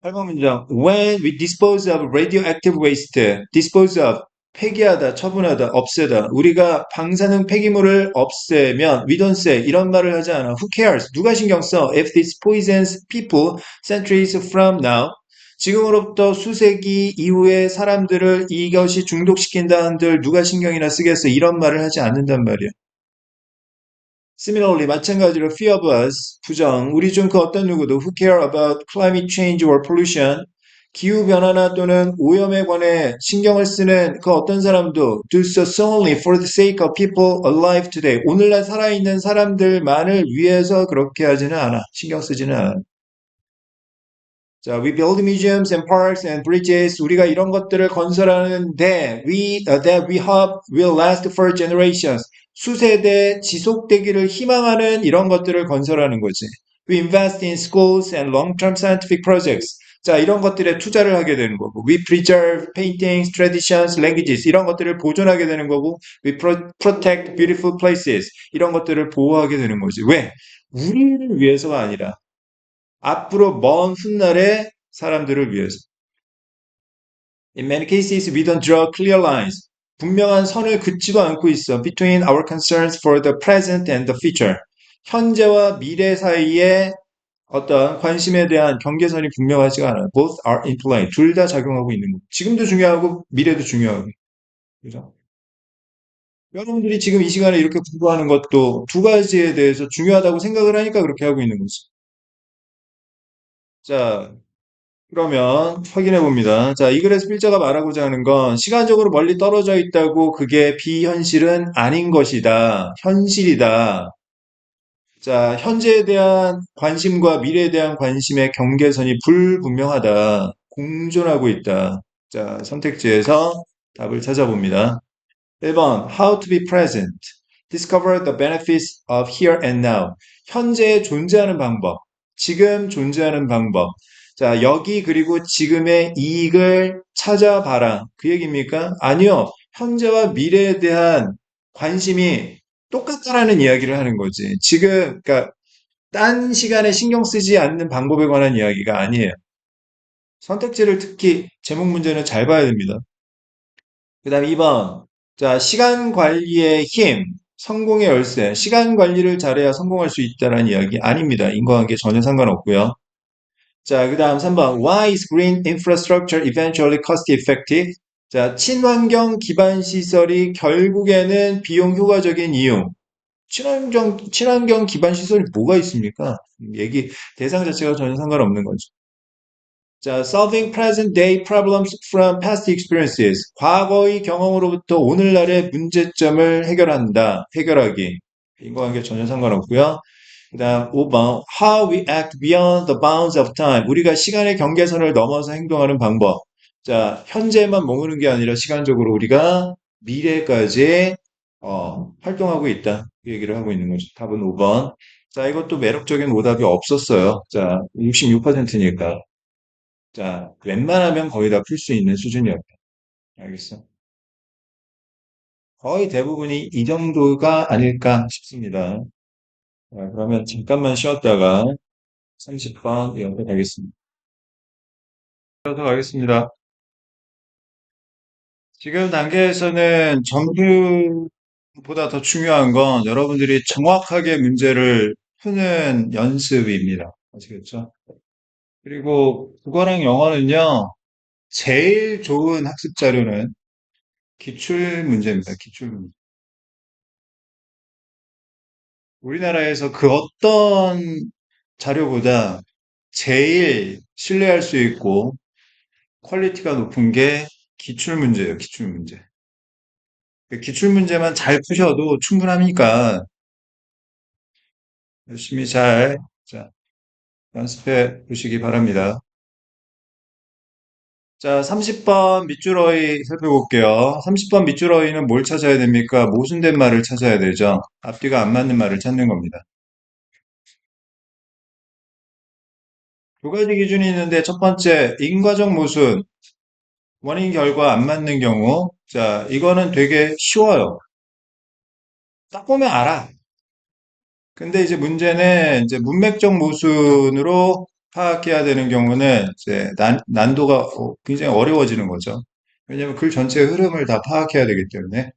8번 문장. When we dispose of radioactive waste, dispose of 폐기하다, 처분하다, 없애다. 우리가 방사능 폐기물을 없애면 we don't say 이런 말을 하지 않아. Who cares? 누가 신경 써? If this poisons people centuries from now. 지금으로부터 수세기 이후에 사람들을 이것이 중독시킨다 한들 누가 신경이나 쓰겠어? 이런 말을 하지 않는단 말이야. Similarly, 마찬가지로 few of us, 부정, 우리 중 그 어떤 누구도 who care about climate change or pollution, 기후변화나 또는 오염에 관해 신경을 쓰는 그 어떤 사람도 do so solely for the sake of people alive today. 오늘날 살아있는 사람들만을 위해서 그렇게 하지는 않아. 신경 쓰지는 않아. 자, we build museums and parks and bridges. 우리가 이런 것들을 건설하는데 that we hope will last for generations. 수세대 지속되기를 희망하는 이런 것들을 건설하는 거지. We invest in schools and long-term scientific projects. 자, 이런 것들에 투자를 하게 되는 거고. We preserve paintings, traditions, languages. 이런 것들을 보존하게 되는 거고. We protect beautiful places. 이런 것들을 보호하게 되는 거지. 왜? 우리를 위해서가 아니라 앞으로 먼 훗날의 사람들을 위해서. In many cases, we don't draw clear lines. 분명한 선을 긋지도 않고 있어. Between our concerns for the present and the future. 현재와 미래 사이에 어떤 관심에 대한 경계선이 분명하지가 않아요. Both are in play. 둘 다 작용하고 있는 거. 지금도 중요하고 미래도 중요하고. 그죠? 여러분들이 지금 이 시간에 이렇게 공부하는 것도 두 가지에 대해서 중요하다고 생각을 하니까 그렇게 하고 있는 거지. 자, 그러면 확인해 봅니다. 자, 이 글에서 필자가 말하고자 하는 건 시간적으로 멀리 떨어져 있다고 그게 비현실은 아닌 것이다. 현실이다. 자, 현재에 대한 관심과 미래에 대한 관심의 경계선이 불분명하다. 공존하고 있다. 자, 선택지에서 답을 찾아봅니다. 1번, how to be present. Discover the benefits of here and now. 현재에 존재하는 방법. 지금 존재하는 방법. 자, 여기 그리고 지금의 이익을 찾아봐라. 그 얘기입니까? 아니요. 현재와 미래에 대한 관심이 똑같다라는 이야기를 하는 거지. 지금, 그러니까, 딴 시간에 신경 쓰지 않는 방법에 관한 이야기가 아니에요. 선택지를 특히 제목 문제는 잘 봐야 됩니다. 그 다음 2번. 자, 시간 관리의 힘, 성공의 열쇠. 시간 관리를 잘해야 성공할 수 있다는 이야기 아닙니다. 인과관계 전혀 상관없고요. 자, 그 다음 3번. Why is green infrastructure eventually cost effective? 자, 친환경 기반 시설이 결국에는 비용 효과적인 이유. 친환경 기반 시설이 뭐가 있습니까? 얘기, 대상 자체가 전혀 상관없는 거죠. 자, solving present day problems from past experiences. 과거의 경험으로부터 오늘날의 문제점을 해결한다. 해결하기. 인과관계 전혀 상관없고요. 그 다음 5번. How we act beyond the bounds of time. 우리가 시간의 경계선을 넘어서 행동하는 방법. 자, 현재만 머무는 게 아니라 시간적으로 우리가 미래까지 활동하고 있다. 그 얘기를 하고 있는 거죠. 답은 5번. 자, 이것도 매력적인 오답이 없었어요. 자, 66%니까. 자, 웬만하면 거의 다 풀 수 있는 수준이었다. 알겠어? 거의 대부분이 이 정도가 아닐까 싶습니다. 자, 그러면 잠깐만 쉬었다가 30번 연결하겠습니다. 쉬어서 가겠습니다. 지금 단계에서는 점수보다 더 중요한 건 여러분들이 정확하게 문제를 푸는 연습입니다. 아시겠죠? 그리고 국어랑 영어는요, 제일 좋은 학습 자료는 기출 문제입니다. 기출 문제. 우리나라에서 그 어떤 자료보다 제일 신뢰할 수 있고 퀄리티가 높은 게 기출 문제예요. 기출 문제. 그 기출 문제만 잘 푸셔도 충분하니까 열심히 잘 자, 연습해 보시기 바랍니다. 자, 30번 밑줄어이 살펴볼게요. 30번 밑줄어이는 뭘 찾아야 됩니까? 모순된 말을 찾아야 되죠. 앞뒤가 안 맞는 말을 찾는 겁니다. 두 가지 기준이 있는데 첫 번째, 인과적 모순, 원인 결과 안 맞는 경우. 자, 이거는 되게 쉬워요. 딱 보면 알아. 근데 이제 문제는 이제 문맥적 모순으로 파악해야 되는 경우는 이제 난도가 굉장히 어려워지는 거죠. 왜냐하면 글 전체의 흐름을 다 파악해야 되기 때문에.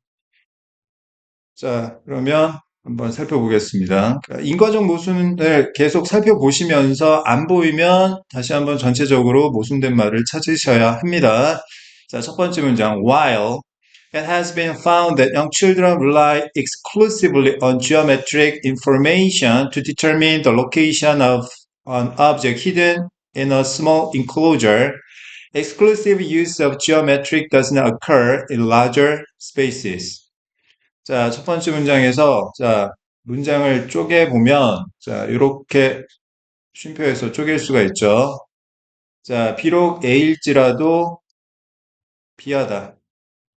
자, 그러면 한번 살펴보겠습니다. 그러니까 인과적 모순을 계속 살펴보시면서 안 보이면 다시 한번 전체적으로 모순된 말을 찾으셔야 합니다. 자, 첫 번째 문장. While it has been found that young children rely exclusively on geometric information to determine the location of an object hidden in a small enclosure, exclusive use of geometric does not occur in larger spaces. 자, 첫 번째 문장에서, 자, 문장을 쪼개보면, 자, 이렇게 쉼표에서 쪼갤 수가 있죠. 자, 비록 A일지라도 B하다.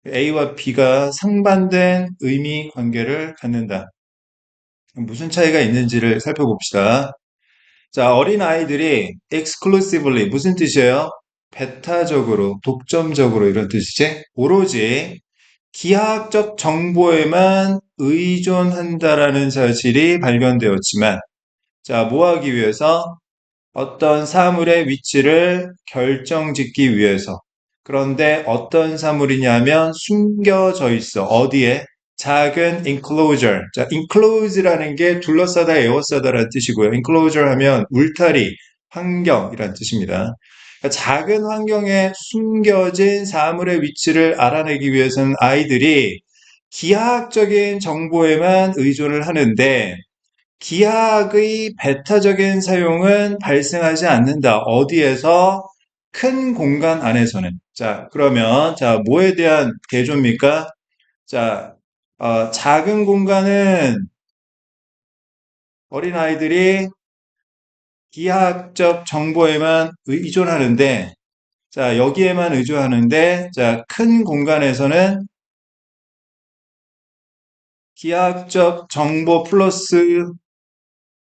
A와 B가 상반된 의미 관계를 갖는다. 무슨 차이가 있는지를 살펴봅시다. 자, 어린아이들이 exclusively 무슨 뜻이에요? 배타적으로, 독점적으로 이런 뜻이지? 오로지 기하학적 정보에만 의존한다라는 사실이 발견되었지만, 자, 뭐 하기 위해서? 어떤 사물의 위치를 결정짓기 위해서. 그런데 어떤 사물이냐면 숨겨져 있어. 어디에? 작은 enclosure. 자, enclose라는 게 둘러싸다, 에워싸다라는 뜻이고요. enclosure 하면 울타리, 환경이라는 뜻입니다. 그러니까 작은 환경에 숨겨진 사물의 위치를 알아내기 위해서는 아이들이 기하학적인 정보에만 의존을 하는데 기하학의 배타적인 사용은 발생하지 않는다. 어디에서? 큰 공간 안에서는. 자, 그러면, 자, 뭐에 대한 대조입니까? 자, 작은 공간은 어린아이들이 기하학적 정보에만 의존하는데, 자, 여기에만 의존하는데, 자, 큰 공간에서는 기하학적 정보 플러스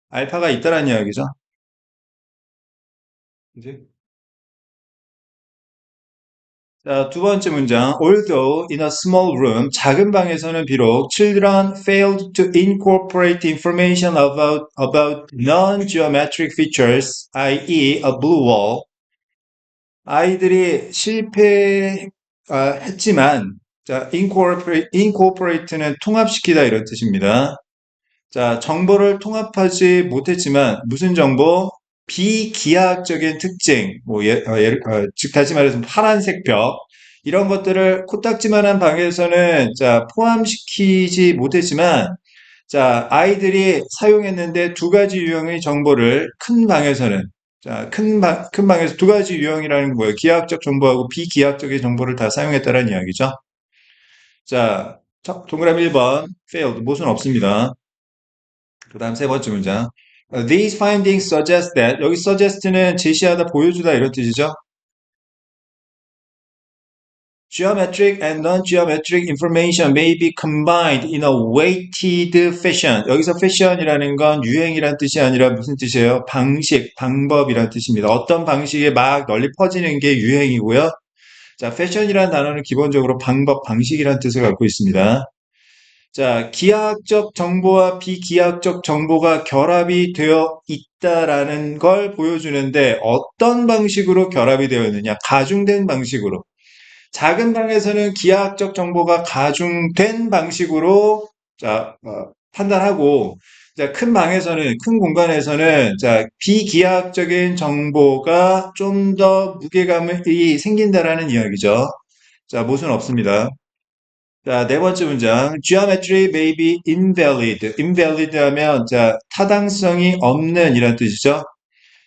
알파가 있다는 이야기죠. 이제 자, 두 번째 문장. Although in a small room, 작은 방에서는 비록 children failed to incorporate information about non-geometric features, i.e. a blue wall, 아이들이 실패했지만, 자, incorporate는 통합시키다 이런 뜻입니다. 자, 정보를 통합하지 못했지만 무슨 정보? 비기하학적인 특징, 즉 다시 말해서 파란색 벽 이런 것들을 코딱지만한 방에서는 자 포함시키지 못했지만 자 아이들이 사용했는데 두 가지 유형의 정보를 큰 방에서는 자 큰 방에서 두 가지 유형이라는 게 뭐예요? 기하학적 정보하고 비기하학적인 정보를 다 사용했다는 이야기죠. 자, 동그라미 1번 failed 못은 없습니다. 그 다음 세 번째 문장. These findings suggest that 여기 suggest는 제시하다, 보여주다 이런 뜻이죠. Geometric and non-geometric information may be combined in a weighted fashion. 여기서 fashion이라는 건 유행이란 뜻이 아니라 무슨 뜻이에요? 방식, 방법이란 뜻입니다. 어떤 방식에 막 널리 퍼지는 게 유행이고요. 자, fashion이라는 단어는 기본적으로 방법, 방식이란 뜻을 갖고 있습니다. 자, 기하학적 정보와 비기하학적 정보가 결합이 되어 있다라는 걸 보여주는데 어떤 방식으로 결합이 되어 있느냐? 가중된 방식으로. 작은 방에서는 기하학적 정보가 가중된 방식으로 자, 판단하고 자, 큰 방에서는 큰 공간에서는 자, 비기하학적인 정보가 좀 더 무게감이 생긴다라는 이야기죠. 자, 못은 없습니다. 자, 네 번째 문장. Geometry may be invalid. invalid 하면, 자, 타당성이 없는 이란 뜻이죠.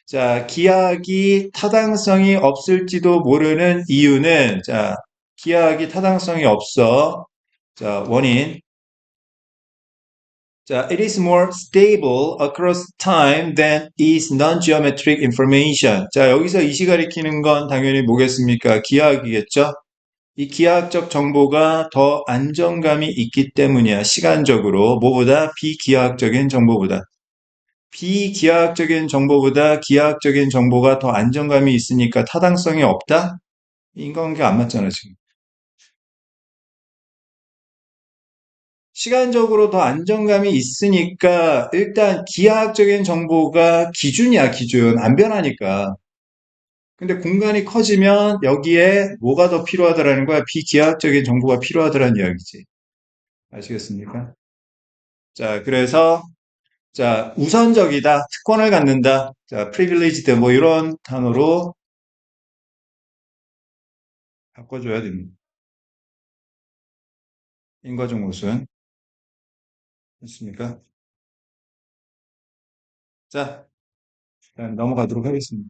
자, 기하학이 타당성이 없을지도 모르는 이유는, 자, 기하학이 타당성이 없어. 자, 원인. 자, it is more stable across time than is non-geometric information. 자, 여기서 이시 가리키는 건 당연히 뭐겠습니까? 기하학이겠죠? 이 기하학적 정보가 더 안정감이 있기 때문이야. 시간적으로. 뭐보다? 비기하학적인 정보보다. 비기하학적인 정보보다 기하학적인 정보가 더 안정감이 있으니까 타당성이 없다? 인과관계 안 맞잖아, 지금. 시간적으로 더 안정감이 있으니까 일단 기하학적인 정보가 기준이야, 기준. 안 변하니까. 근데 공간이 커지면 여기에 뭐가 더 필요하다라는 거야? 비기하학적인 정보가 필요하다라는 이야기지. 아시겠습니까? 자, 그래서 자, 우선적이다, 특권을 갖는다, 자, privileged 뭐 이런 단어로 바꿔줘야 됩니다. 인과적 모순 됐습니까? 자, 넘어가도록 하겠습니다.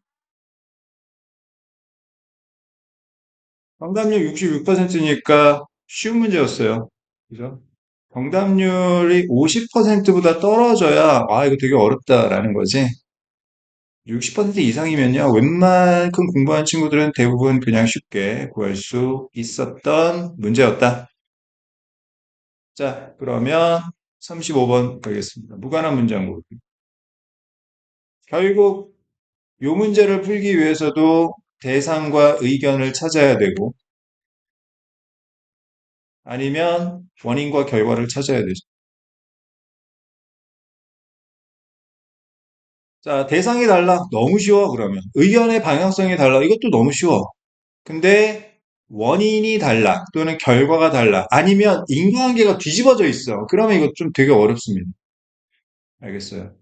정답률 66%니까 쉬운 문제였어요. 그죠? 정답률이 50%보다 떨어져야 아 이거 되게 어렵다라는 거지. 60% 이상이면요. 웬만큼 공부한 친구들은 대부분 그냥 쉽게 구할 수 있었던 문제였다. 자, 그러면 35번 가겠습니다. 무관한 문장으로. 결국 이 문제를 풀기 위해서도 대상과 의견을 찾아야 되고 아니면 원인과 결과를 찾아야 되죠. 자, 대상이 달라. 너무 쉬워, 그러면. 의견의 방향성이 달라. 이것도 너무 쉬워. 근데 원인이 달라. 또는 결과가 달라. 아니면 인과관계가 뒤집어져 있어. 그러면 이거 좀 되게 어렵습니다. 알겠어요?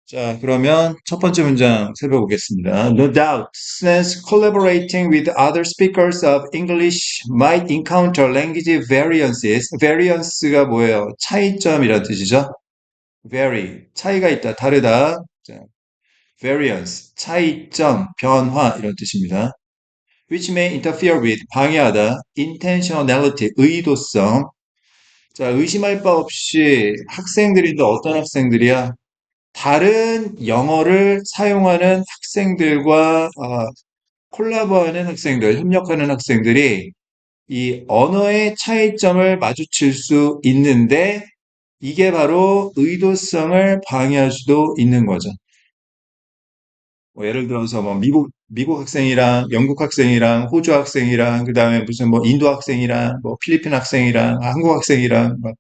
자, 그러면 첫 번째 문장 살펴보겠습니다. No doubt, since collaborating with other speakers of English might encounter language variances. variance가 뭐예요? 차이점이란 뜻이죠. vary, 차이가 있다, 다르다. 자, variance, 차이점, 변화 이런 뜻입니다. which may interfere with, 방해하다, intentionality, 의도성. 자, 의심할 바 없이 학생들인데 어떤 학생들이야? 다른 영어를 사용하는 학생들과 콜라보하는 학생들, 협력하는 학생들이 이 언어의 차이점을 마주칠 수 있는데 이게 바로 의도성을 방해할 수도 있는 거죠. 뭐 예를 들어서 뭐 미국 학생이랑 영국 학생이랑 호주 학생이랑 그다음에 무슨 뭐 인도 학생이랑 뭐 필리핀 학생이랑 한국 학생이랑 뭐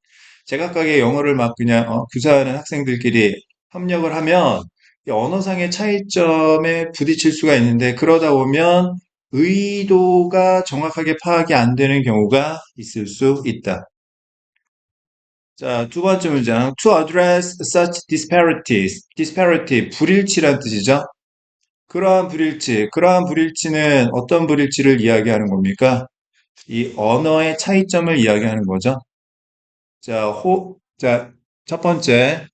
제각각의 영어를 막 그냥 구사하는 학생들끼리 협력을 하면 이 언어상의 차이점에 부딪힐 수가 있는데 그러다 보면 의도가 정확하게 파악이 안 되는 경우가 있을 수 있다. 자, 두 번째 문장. To address such disparities. disparity, 불일치란 뜻이죠. 그러한 불일치는 어떤 불일치를 이야기하는 겁니까? 이 언어의 차이점을 이야기하는 거죠. 자, 첫 번째,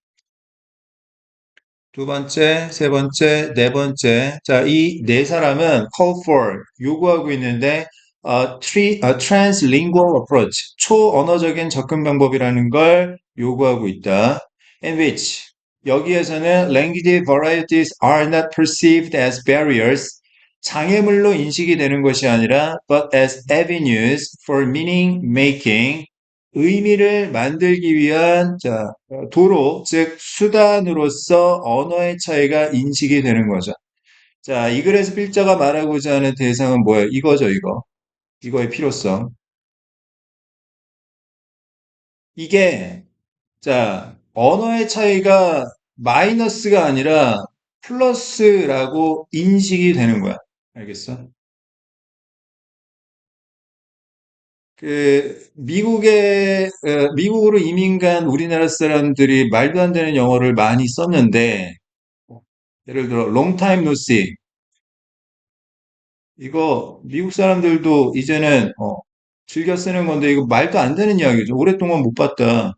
두 번째, 세 번째, 네 번째. 자, 이 네 사람은 call for, 요구하고 있는데, translingual approach, 초언어적인 접근 방법이라는 걸 요구하고 있다. In which, 여기에서는 language varieties are not perceived as barriers, 장애물로 인식이 되는 것이 아니라, but as avenues for meaning making, 의미를 만들기 위한 도로, 즉 수단으로서 언어의 차이가 인식이 되는 거죠. 자, 이 글에서 필자가 말하고자 하는 대상은 뭐예요? 이거죠, 이거. 이거의 필요성. 이게 언어의 차이가 마이너스가 아니라 플러스라고 인식이 되는 거야. 알겠어? 미국으로 이민 간 우리나라 사람들이 말도 안 되는 영어를 많이 썼는데, 예를 들어, long time no see. 이거 미국 사람들도 이제는 즐겨 쓰는 건데 이거 말도 안 되는 이야기죠. 오랫동안 못 봤다.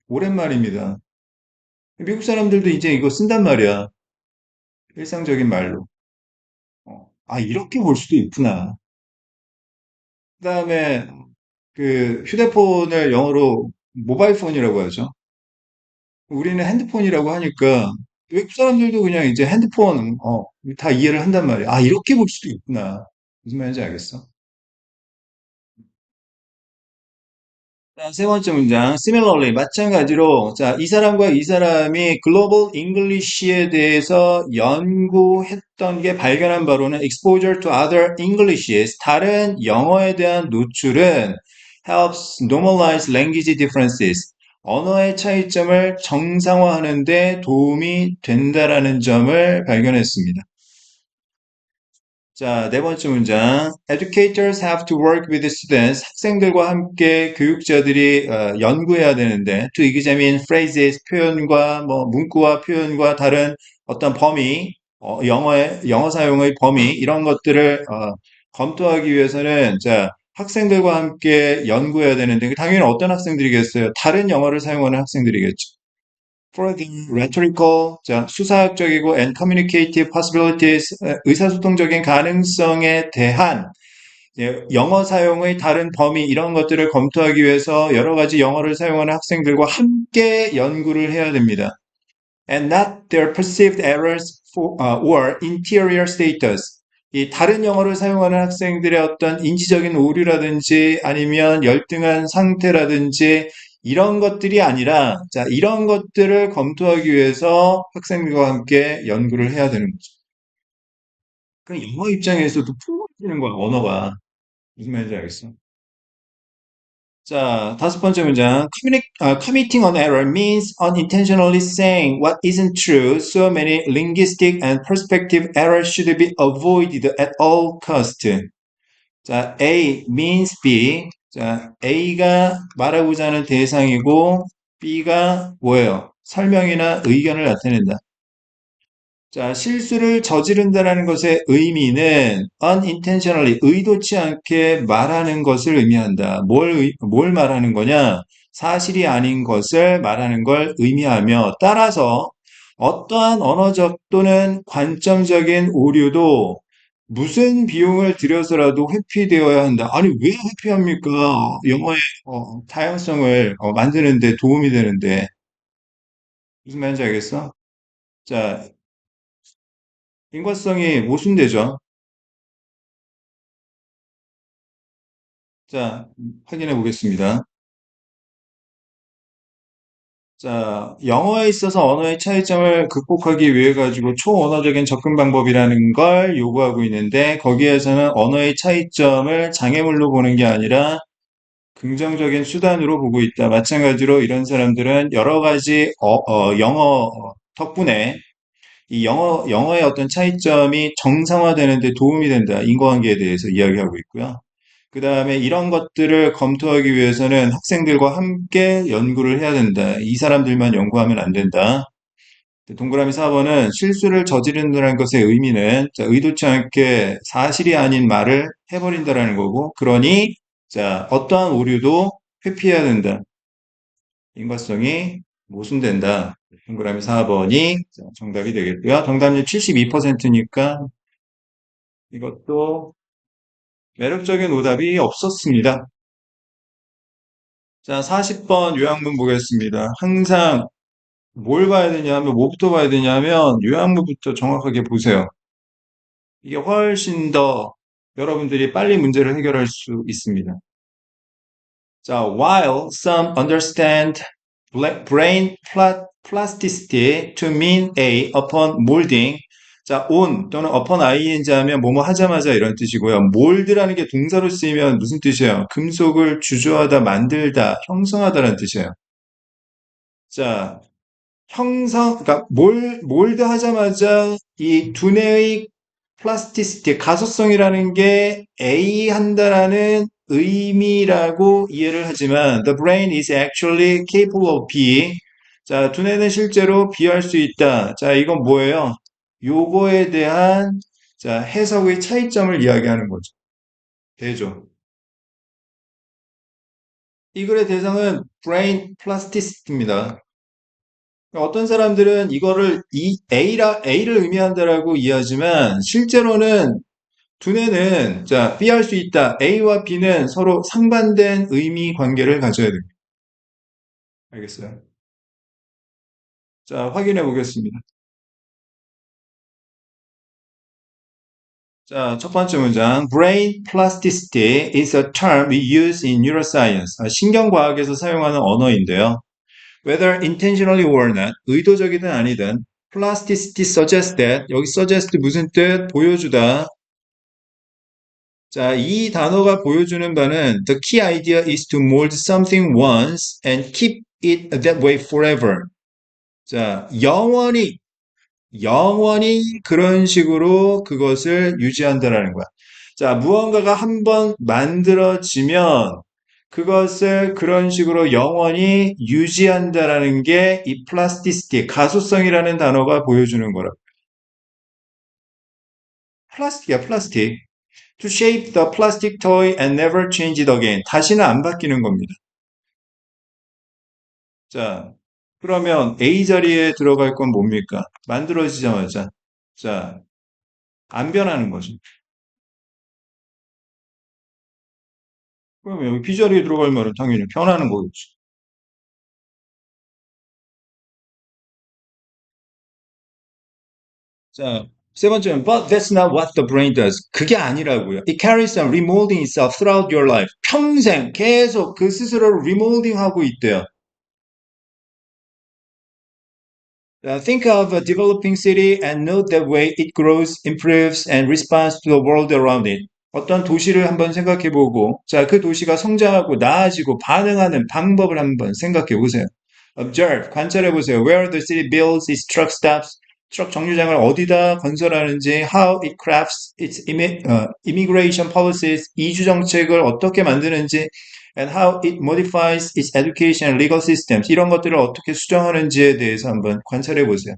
오랜만입니다. 미국 사람들도 이제 이거 쓴단 말이야. 일상적인 말로. 아, 이렇게 볼 수도 있구나. 그다음에 그 휴대폰을 영어로 모바일 폰이라고 하죠. 우리는 핸드폰이라고 하니까 외국 사람들도 그냥 이제 핸드폰 다 이해를 한단 말이야. 아, 이렇게 볼 수도 있구나. 무슨 말인지 알겠어? 자, 세 번째 문장. Similarly, 마찬가지로, 자, 이 사람과 이 사람이 글로벌 잉글리시에 대해서 연구했던 게 발견한 바로는 exposure to other Englishes, 다른 영어에 대한 노출은 helps normalize language differences, 언어의 차이점을 정상화하는 데 도움이 된다라는 점을 발견했습니다. 자, 네 번째 문장. Educators have to work with the students. 학생들과 함께 교육자들이 연구해야 되는데 to examine phrases, 표현과 문구와 표현과 다른 어떤 범위, 영어 사용의 범위 이런 것들을 검토하기 위해서는 학생들과 함께 연구해야 되는데 당연히 어떤 학생들이겠어요? 다른 영어를 사용하는 학생들이겠죠. For the rhetorical, 수사학적이고 and communicative possibilities, 의사소통적인 가능성에 대한 영어 사용의 다른 범위 이런 것들을 검토하기 위해서 여러 가지 영어를 사용하는 학생들과 함께 연구를 해야 됩니다. And not their perceived errors or interior status. 이 다른 영어를 사용하는 학생들의 어떤 인지적인 오류라든지 아니면 열등한 상태라든지 이런 것들이 아니라 이런 것들을 검토하기 위해서 학생들과 함께 연구를 해야 되는 거죠. 그 영어 입장에서도 풍부해지는 거야, 언어가. 무슨 말인지 알겠어? 자, 다섯 번째 문장. Committing an error means unintentionally saying what isn't true. So many linguistic and perspective errors should be avoided at all cost. 자, A means B. 자, A가 말하고자 하는 대상이고 B가 뭐예요? 설명이나 의견을 나타낸다. 자, 실수를 저지른다라는 것의 의미는 unintentionally, 의도치 않게 말하는 것을 의미한다. 뭘 말하는 거냐? 사실이 아닌 것을 말하는 걸 의미하며 따라서 어떠한 언어적 또는 관점적인 오류도 무슨 비용을 들여서라도 회피되어야 한다. 아니, 왜 회피합니까? 영어의 다양성을 만드는 데 도움이 되는데. 무슨 말인지 알겠어? 자, 인과성이 모순되죠. 자, 확인해 보겠습니다. 자, 영어에 있어서 언어의 차이점을 극복하기 위해 가지고 초언어적인 접근 방법이라는 걸 요구하고 있는데 거기에서는 언어의 차이점을 장애물로 보는 게 아니라 긍정적인 수단으로 보고 있다. 마찬가지로 이런 사람들은 여러 가지 영어 덕분에 이 영어의 어떤 차이점이 정상화되는 데 도움이 된다. 인과관계에 대해서 이야기하고 있고요. 그 다음에 이런 것들을 검토하기 위해서는 학생들과 함께 연구를 해야 된다. 이 사람들만 연구하면 안 된다. 동그라미 4번은 실수를 저지른다는 것의 의미는 자, 의도치 않게 사실이 아닌 말을 해버린다라는 거고, 그러니 자, 어떠한 오류도 회피해야 된다. 인과성이 모순된다. 동그라미 4번이 정답이 되겠고요. 정답률 72%니까 이것도 매력적인 오답이 없었습니다. 자, 40번 요약문 보겠습니다. 항상 뭘 봐야 되냐면, 뭐부터 봐야 되냐면, 요약문부터 정확하게 보세요. 이게 훨씬 더 여러분들이 빨리 문제를 해결할 수 있습니다. 자, while some understand brain plasticity to mean A upon molding. 자, on 또는 upon ing 하면 뭐뭐 하자마자 이런 뜻이고요. mold라는 게 동사로 쓰이면 무슨 뜻이에요? 금속을 주조하다, 만들다, 형성하다라는 뜻이에요. 자, 그러니까 몰드 하자마자 이 두뇌의 플라스티시티, 가소성이라는 게 A 한다라는 의미라고 이해를 하지만 the brain is actually capable of B. 자, 두뇌는 실제로 비할 수 있다. 자, 이건 뭐예요? 요거에 대한 자, 해석의 차이점을 이야기하는 거죠. 되죠. 이 글의 대상은 brain plasticity입니다. 어떤 사람들은 이거를 이 A를 의미한다라고 이해하지만 실제로는 두뇌는 자, B 할 수 있다. A와 B는 서로 상반된 의미 관계를 가져야 됩니다. 알겠어요? 자, 확인해 보겠습니다. 자, 첫 번째 문장. Brain plasticity is a term we use in neuroscience. 신경과학에서 사용하는 언어인데요. Whether intentionally or not, 의도적이든 아니든 plasticity suggests that, 여기 suggest 무슨 뜻? 보여주다. 자, 이 단어가 보여주는 바는 the key idea is to mold something once and keep it that way forever. 자, 영원히 그런 식으로 그것을 유지한다라는 거야. 자, 무언가가 한번 만들어지면 그것을 그런 식으로 영원히 유지한다라는 게 이 플라스티시티, 가소성이라는 단어가 보여주는 거라. 플라스틱이야, 플라스틱. To shape the plastic toy and never change it again. 다시는 안 바뀌는 겁니다. 자, 그러면 A 자리에 들어갈 건 뭡니까? 만들어지자마자. 자, 안 변하는 거죠. 그러면 여기 B 자리에 들어갈 말은 당연히 변하는 거겠죠. 자, 세 번째는 but that's not what the brain does. 그게 아니라고요. It carries on remolding itself throughout your life. 평생 계속 그 스스로를 remolding 하고 있대요. Think of a developing city and note the way it grows, improves, and responds to the world around it. 어떤 도시를 한번 생각해 보고, 자, 그 도시가 성장하고 나아지고 반응하는 방법을 한번 생각해 보세요. Observe, 관찰해 보세요. Where the city builds its truck stops, 트럭 정류장을 어디다 건설하는지, how it crafts its immigration policies, 이주 정책을 어떻게 만드는지, and how it modifies its education and legal systems. 이런 것들을 어떻게 수정하는지에 대해서 한번 관찰해 보세요.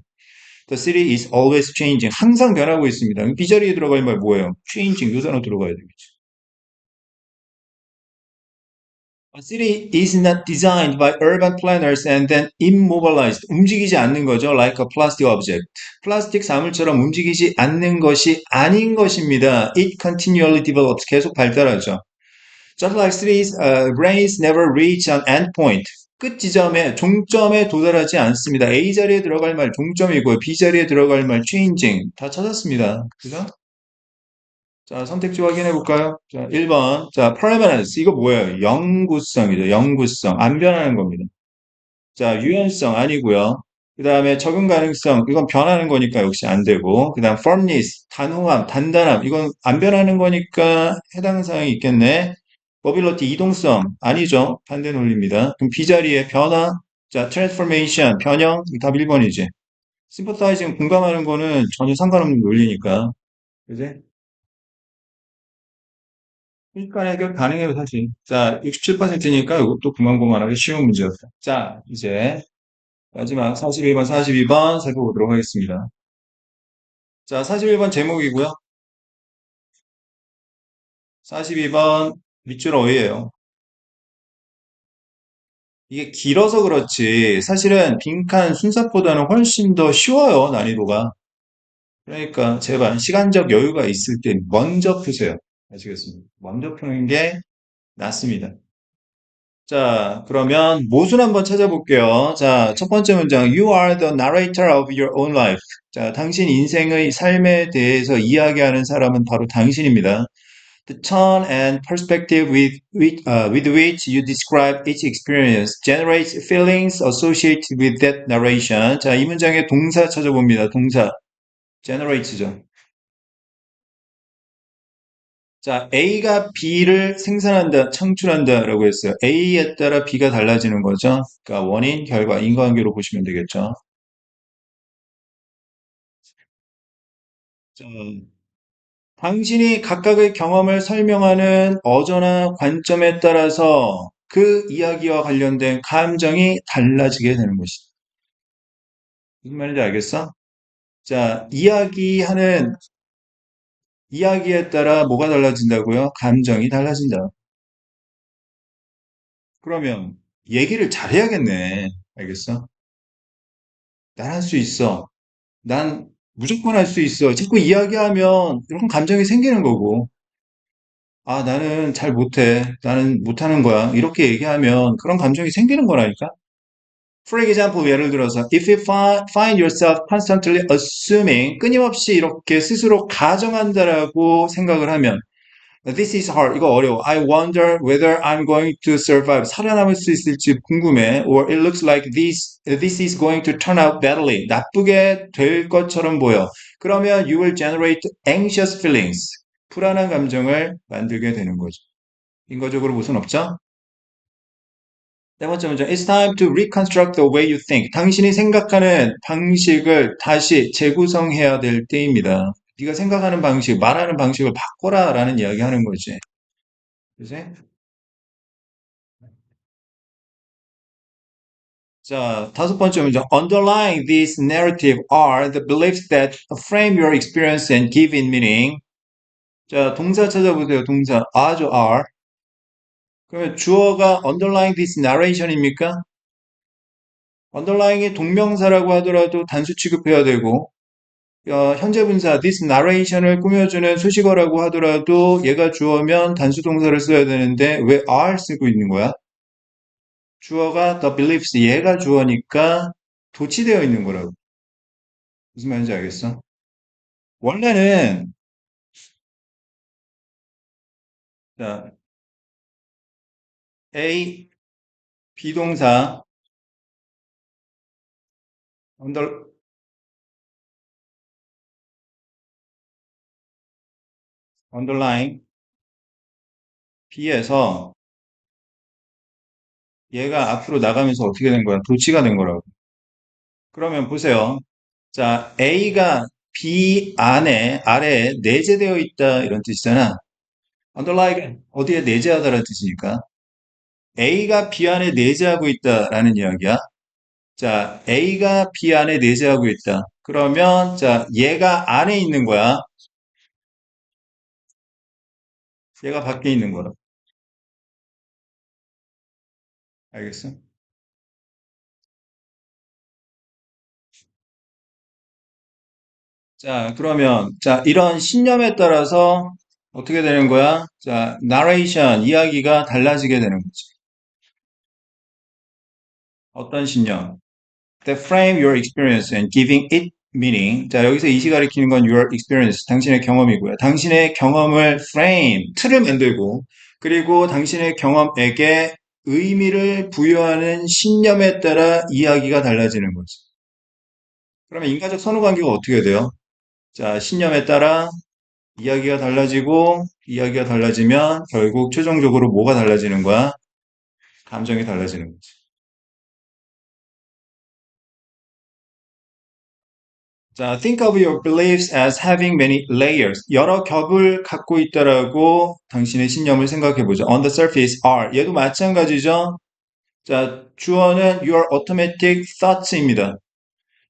The city is always changing. 항상 변하고 있습니다. 빗자리에 들어갈 말 뭐예요? changing. 요 단어 들어가야 되겠죠. A city is not designed by urban planners and then immobilized. 움직이지 않는 거죠. Like a plastic object. 플라스틱 사물처럼 움직이지 않는 것이 아닌 것입니다. It continually develops. 계속 발달하죠. Just like cities, brains never reach an endpoint. 끝 지점에, 종점에 도달하지 않습니다. A 자리에 들어갈 말 종점이고요. B 자리에 들어갈 말 changing. 다 찾았습니다. 그죠? 자, 선택지 확인해 볼까요? 자, 1번. 자, permanence. 이거 뭐예요? 영구성이죠. 영구성. 안 변하는 겁니다. 자, 유연성 아니고요. 그 다음에 적응 가능성. 이건 변하는 거니까 역시 안 되고. 그 다음 firmness. 단호함, 단단함. 이건 안 변하는 거니까 해당 사항이 있겠네. mobility, 이동성. 아니죠. 반대 논리입니다. 그럼 B 자리에 변화. 자, transformation. 변형. 답 1번이지. sympathizing 공감하는 거는 전혀 상관없는 논리니까. 그지? 그러니까 해결 가능해요, 사실. 자, 67%니까 이것도 고만고만하게 쉬운 문제였다. 자, 이제 마지막 41번, 42번 살펴보도록 하겠습니다. 자, 41번 제목이고요. 42번 밑줄 어휘예요. 이게 길어서 그렇지 사실은 빈칸 순서보다는 훨씬 더 쉬워요, 난이도가. 그러니까 제발 시간적 여유가 있을 때 먼저 푸세요. 아시겠습니까? 먼저 푸는 게 낫습니다. 자, 그러면 모순 한번 찾아볼게요. 자, 첫 번째 문장. You are the narrator of your own life. 자, 당신 인생의 삶에 대해서 이야기하는 사람은 바로 당신입니다. The tone and perspective with which you describe each experience generates feelings associated with that narration. 자, 이 문장의 동사 찾아봅니다. 동사. generates죠. 자, A가 B를 생산한다, 창출한다라고 했어요. A에 따라 B가 달라지는 거죠. 그러니까 원인, 결과, 인과관계로 보시면 되겠죠. 자, 당신이 각각의 경험을 설명하는 어조나 관점에 따라서 그 이야기와 관련된 감정이 달라지게 되는 것이다. 무슨 말인지 알겠어? 자, 이야기에 따라 뭐가 달라진다고요? 감정이 달라진다. 그러면 얘기를 잘해야겠네. 알겠어? 난 할 수 있어. 난 무조건 할 수 있어. 자꾸 이야기하면 이런 감정이 생기는 거고. 아, 나는 잘 못해. 나는 못하는 거야. 이렇게 얘기하면 그런 감정이 생기는 거라니까. For example, 예를 들어서, if you find yourself constantly assuming, 끊임없이 이렇게 스스로 가정한다라고 생각을 하면, this is hard. 이거 어려워. I wonder whether I'm going to survive. 살아남을 수 있을지 궁금해. Or it looks like this is going to turn out badly. 나쁘게 될 것처럼 보여. 그러면 you will generate anxious feelings. 불안한 감정을 만들게 되는 거죠. 인과적으로 무슨 없죠? 네 번째 문제. It's time to reconstruct the way you think. 당신이 생각하는 방식을 다시 재구성해야 될 때입니다. 네가 생각하는 방식, 말하는 방식을 바꿔라라는 이야기 하는 거지. 그지? 자, 다섯 번째 문제. Underlying this narrative are the beliefs that frame your experience and give it meaning. 자, 동사 찾아보세요. 동사. 아주 are. 그러면 주어가 underlying this narration입니까? underlying이 동명사라고 하더라도 단수 취급해야 되고, 현재 분사 this narration을 꾸며주는 수식어라고 하더라도 얘가 주어면 단수 동사를 써야 되는데 왜 are 쓰고 있는 거야? 주어가 the beliefs 얘가 주어니까 도치되어 있는 거라고. 무슨 말인지 알겠어? 원래는 자, A 비동사 under underline B에서 얘가 앞으로 나가면서 어떻게 된 거야? 도치가 된 거라고. 그러면 보세요. 자, A가 B 안에 아래에 내재되어 있다 이런 뜻이잖아. underline 어디에 내재하다라는 뜻이니까 A가 B 안에 내재하고 있다라는 이야기야. 자, A가 B 안에 내재하고 있다. 그러면 자, 얘가 안에 있는 거야. 얘가 밖에 있는 거라. 알겠어? 자, 그러면 자, 이런 신념에 따라서 어떻게 되는 거야? 자, 나레이션 이야기가 달라지게 되는 거지. 어떤 신념? That frame your experience and giving it meaning. 자, 여기서 이시 가리키는 건 your experience, 당신의 경험이고요. 당신의 경험을 frame, 틀을 만들고, 그리고 당신의 경험에게 의미를 부여하는 신념에 따라 이야기가 달라지는 거지. 그러면 인간적 선후 관계가 어떻게 돼요? 자, 신념에 따라 이야기가 달라지면 결국 최종적으로 뭐가 달라지는 거야? 감정이 달라지는 거지. 자, think of your beliefs as having many layers. 여러 겹을 갖고 있다라고 당신의 신념을 생각해 보죠. On the surface are. 얘도 마찬가지죠. 자, 주어는 your automatic thoughts입니다.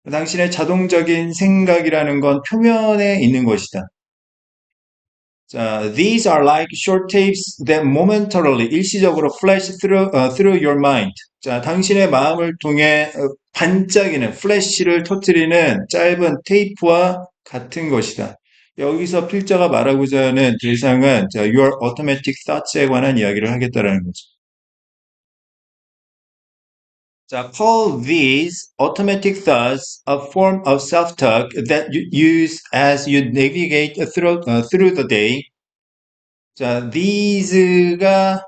당신의 자동적인 생각이라는 건 표면에 있는 것이다. 자, these are like short tapes that momentarily, 일시적으로 flash through your mind. 자, 당신의 마음을 통해 반짝이는, 플래시를 터뜨리는 짧은 테이프와 같은 것이다. 여기서 필자가 말하고자 하는 대상은 자, your automatic thoughts에 관한 이야기를 하겠다라는 거죠. 자, call these automatic thoughts a form of self-talk that you use as you navigate through the day. 자, these가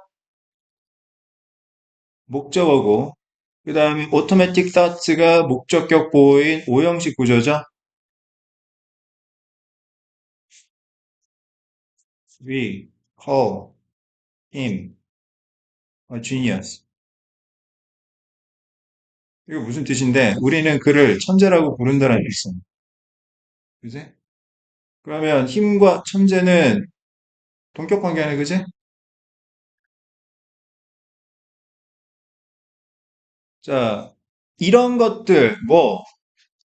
목적어고, 그 다음에 automatic thoughts가 목적격 보호인 오형식 구조죠. We call him a genius. 이거 무슨 뜻인데, 우리는 그를 천재라고 부른다는 뜻이죠. 그지? 그러면 힘과 천재는 동격 관계네, 그지? 자, 이런 것들,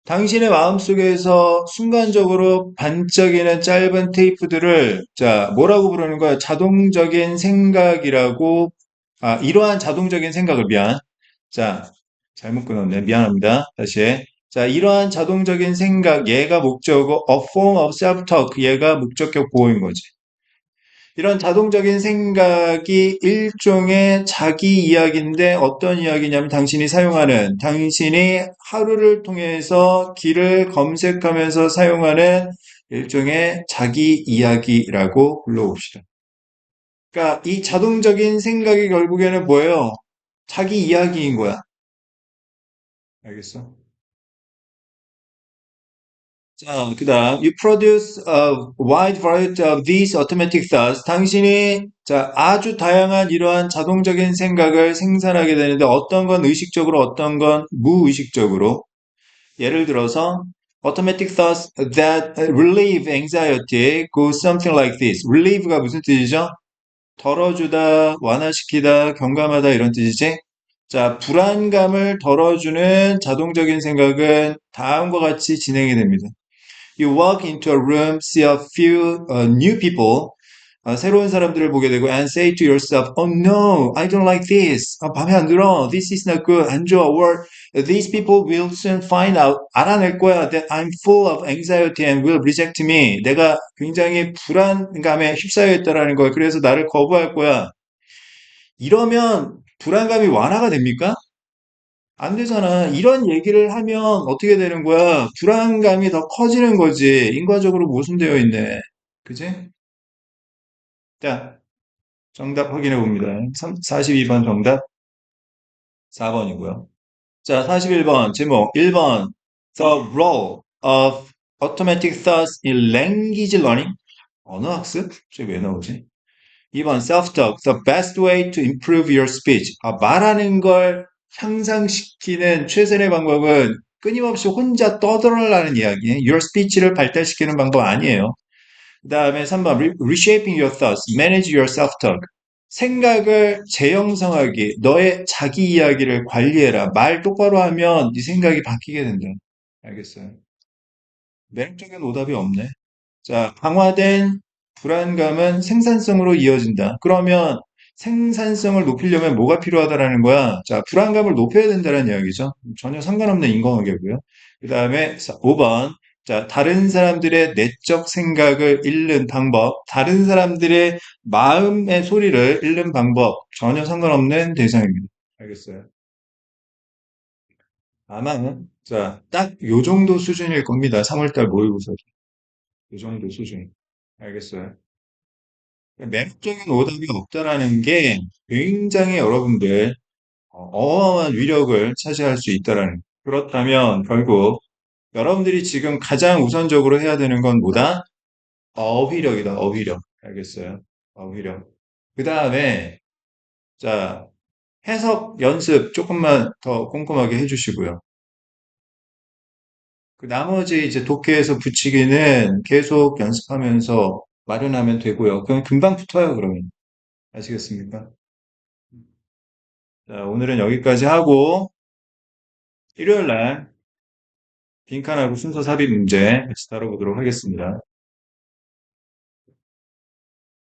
당신의 마음속에서 순간적으로 반짝이는 짧은 테이프들을, 자, 뭐라고 부르는 거야? 자동적인 생각이라고, 이러한 자동적인 생각을, 미안. 자, 잘못 끊었네. 미안합니다. 다시 해. 자, 이러한 자동적인 생각, 얘가 목적어고, a form of self-talk, 얘가 목적격 보호인 거지. 이런 자동적인 생각이 일종의 자기 이야기인데 어떤 이야기냐면 당신이 하루를 통해서 길을 검색하면서 사용하는 일종의 자기 이야기라고 불러봅시다. 그러니까 이 자동적인 생각이 결국에는 뭐예요? 자기 이야기인 거야. 알겠어? 자, 그다음 you produce a wide variety of these automatic thoughts. 당신이 자, 아주 다양한 이러한 자동적인 생각을 생산하게 되는데 어떤 건 의식적으로 어떤 건 무의식적으로. 예를 들어서 automatic thoughts that relieve anxiety go something like this. relieve가 무슨 뜻이죠? 덜어주다, 완화시키다, 경감하다 이런 뜻이지. 자, 불안감을 덜어주는 자동적인 생각은 다음과 같이 진행이 됩니다. You walk into a room, see a few new people, 새로운 사람들을 보게 되고, and say to yourself, oh no, I don't like this. 맘에 안 들어. This is not good. 안 좋아. Or these people will soon find out. 알아낼 거야. That I'm full of anxiety and will reject me. 내가 굉장히 불안감에 휩싸여 있다라는 거야. 그래서 나를 거부할 거야. 이러면 불안감이 완화가 됩니까? 안 되잖아. 이런 얘기를 하면 어떻게 되는 거야? 불안감이 더 커지는 거지. 인과적으로 모순되어 있네. 그지? 자, 정답 확인해 봅니다. 42번 정답 4번이고요. 자, 41번 제목 1번 The role of automatic thoughts in language learning. 언어 학습? 저게 왜 나오지? 2번 self-talk, the best way to improve your speech. 말하는 걸 향상시키는 최선의 방법은 끊임없이 혼자 떠들어라는 이야기. Your speech를 발달시키는 방법 아니에요. 그 다음에 3번 reshaping your thoughts, manage your self-talk. 생각을 재형성하기, 너의 자기 이야기를 관리해라. 말 똑바로 하면 네 생각이 바뀌게 된다. 알겠어요? 매력적인 오답이 없네. 자, 강화된 불안감은 생산성으로 이어진다. 그러면 생산성을 높이려면 뭐가 필요하다라는 거야? 자, 불안감을 높여야 된다는 이야기죠. 전혀 상관없는 인과관계고요. 그 다음에 5번. 자, 다른 사람들의 내적 생각을 읽는 방법, 다른 사람들의 마음의 소리를 읽는 방법, 전혀 상관없는 대상입니다. 알겠어요? 아마, 자, 딱 요 정도 수준일 겁니다. 3월달 모의고사. 요 정도 수준. 알겠어요? 매력적인 오답이 없다라는 게 굉장히 여러분들 어마어마한 위력을 차지할 수 있다라는. 그렇다면 결국 여러분들이 지금 가장 우선적으로 해야 되는 건 뭐다? 어휘력이다, 어휘력. 알겠어요? 어휘력. 그 다음에, 자, 해석 연습 조금만 더 꼼꼼하게 해주시고요. 그 나머지 이제 독해에서 붙이기는 계속 연습하면서 마련하면 되고요. 그럼 금방 붙어요, 그러면. 아시겠습니까? 자, 오늘은 여기까지 하고, 일요일 날 빈칸하고 순서 삽입 문제 같이 다뤄보도록 하겠습니다.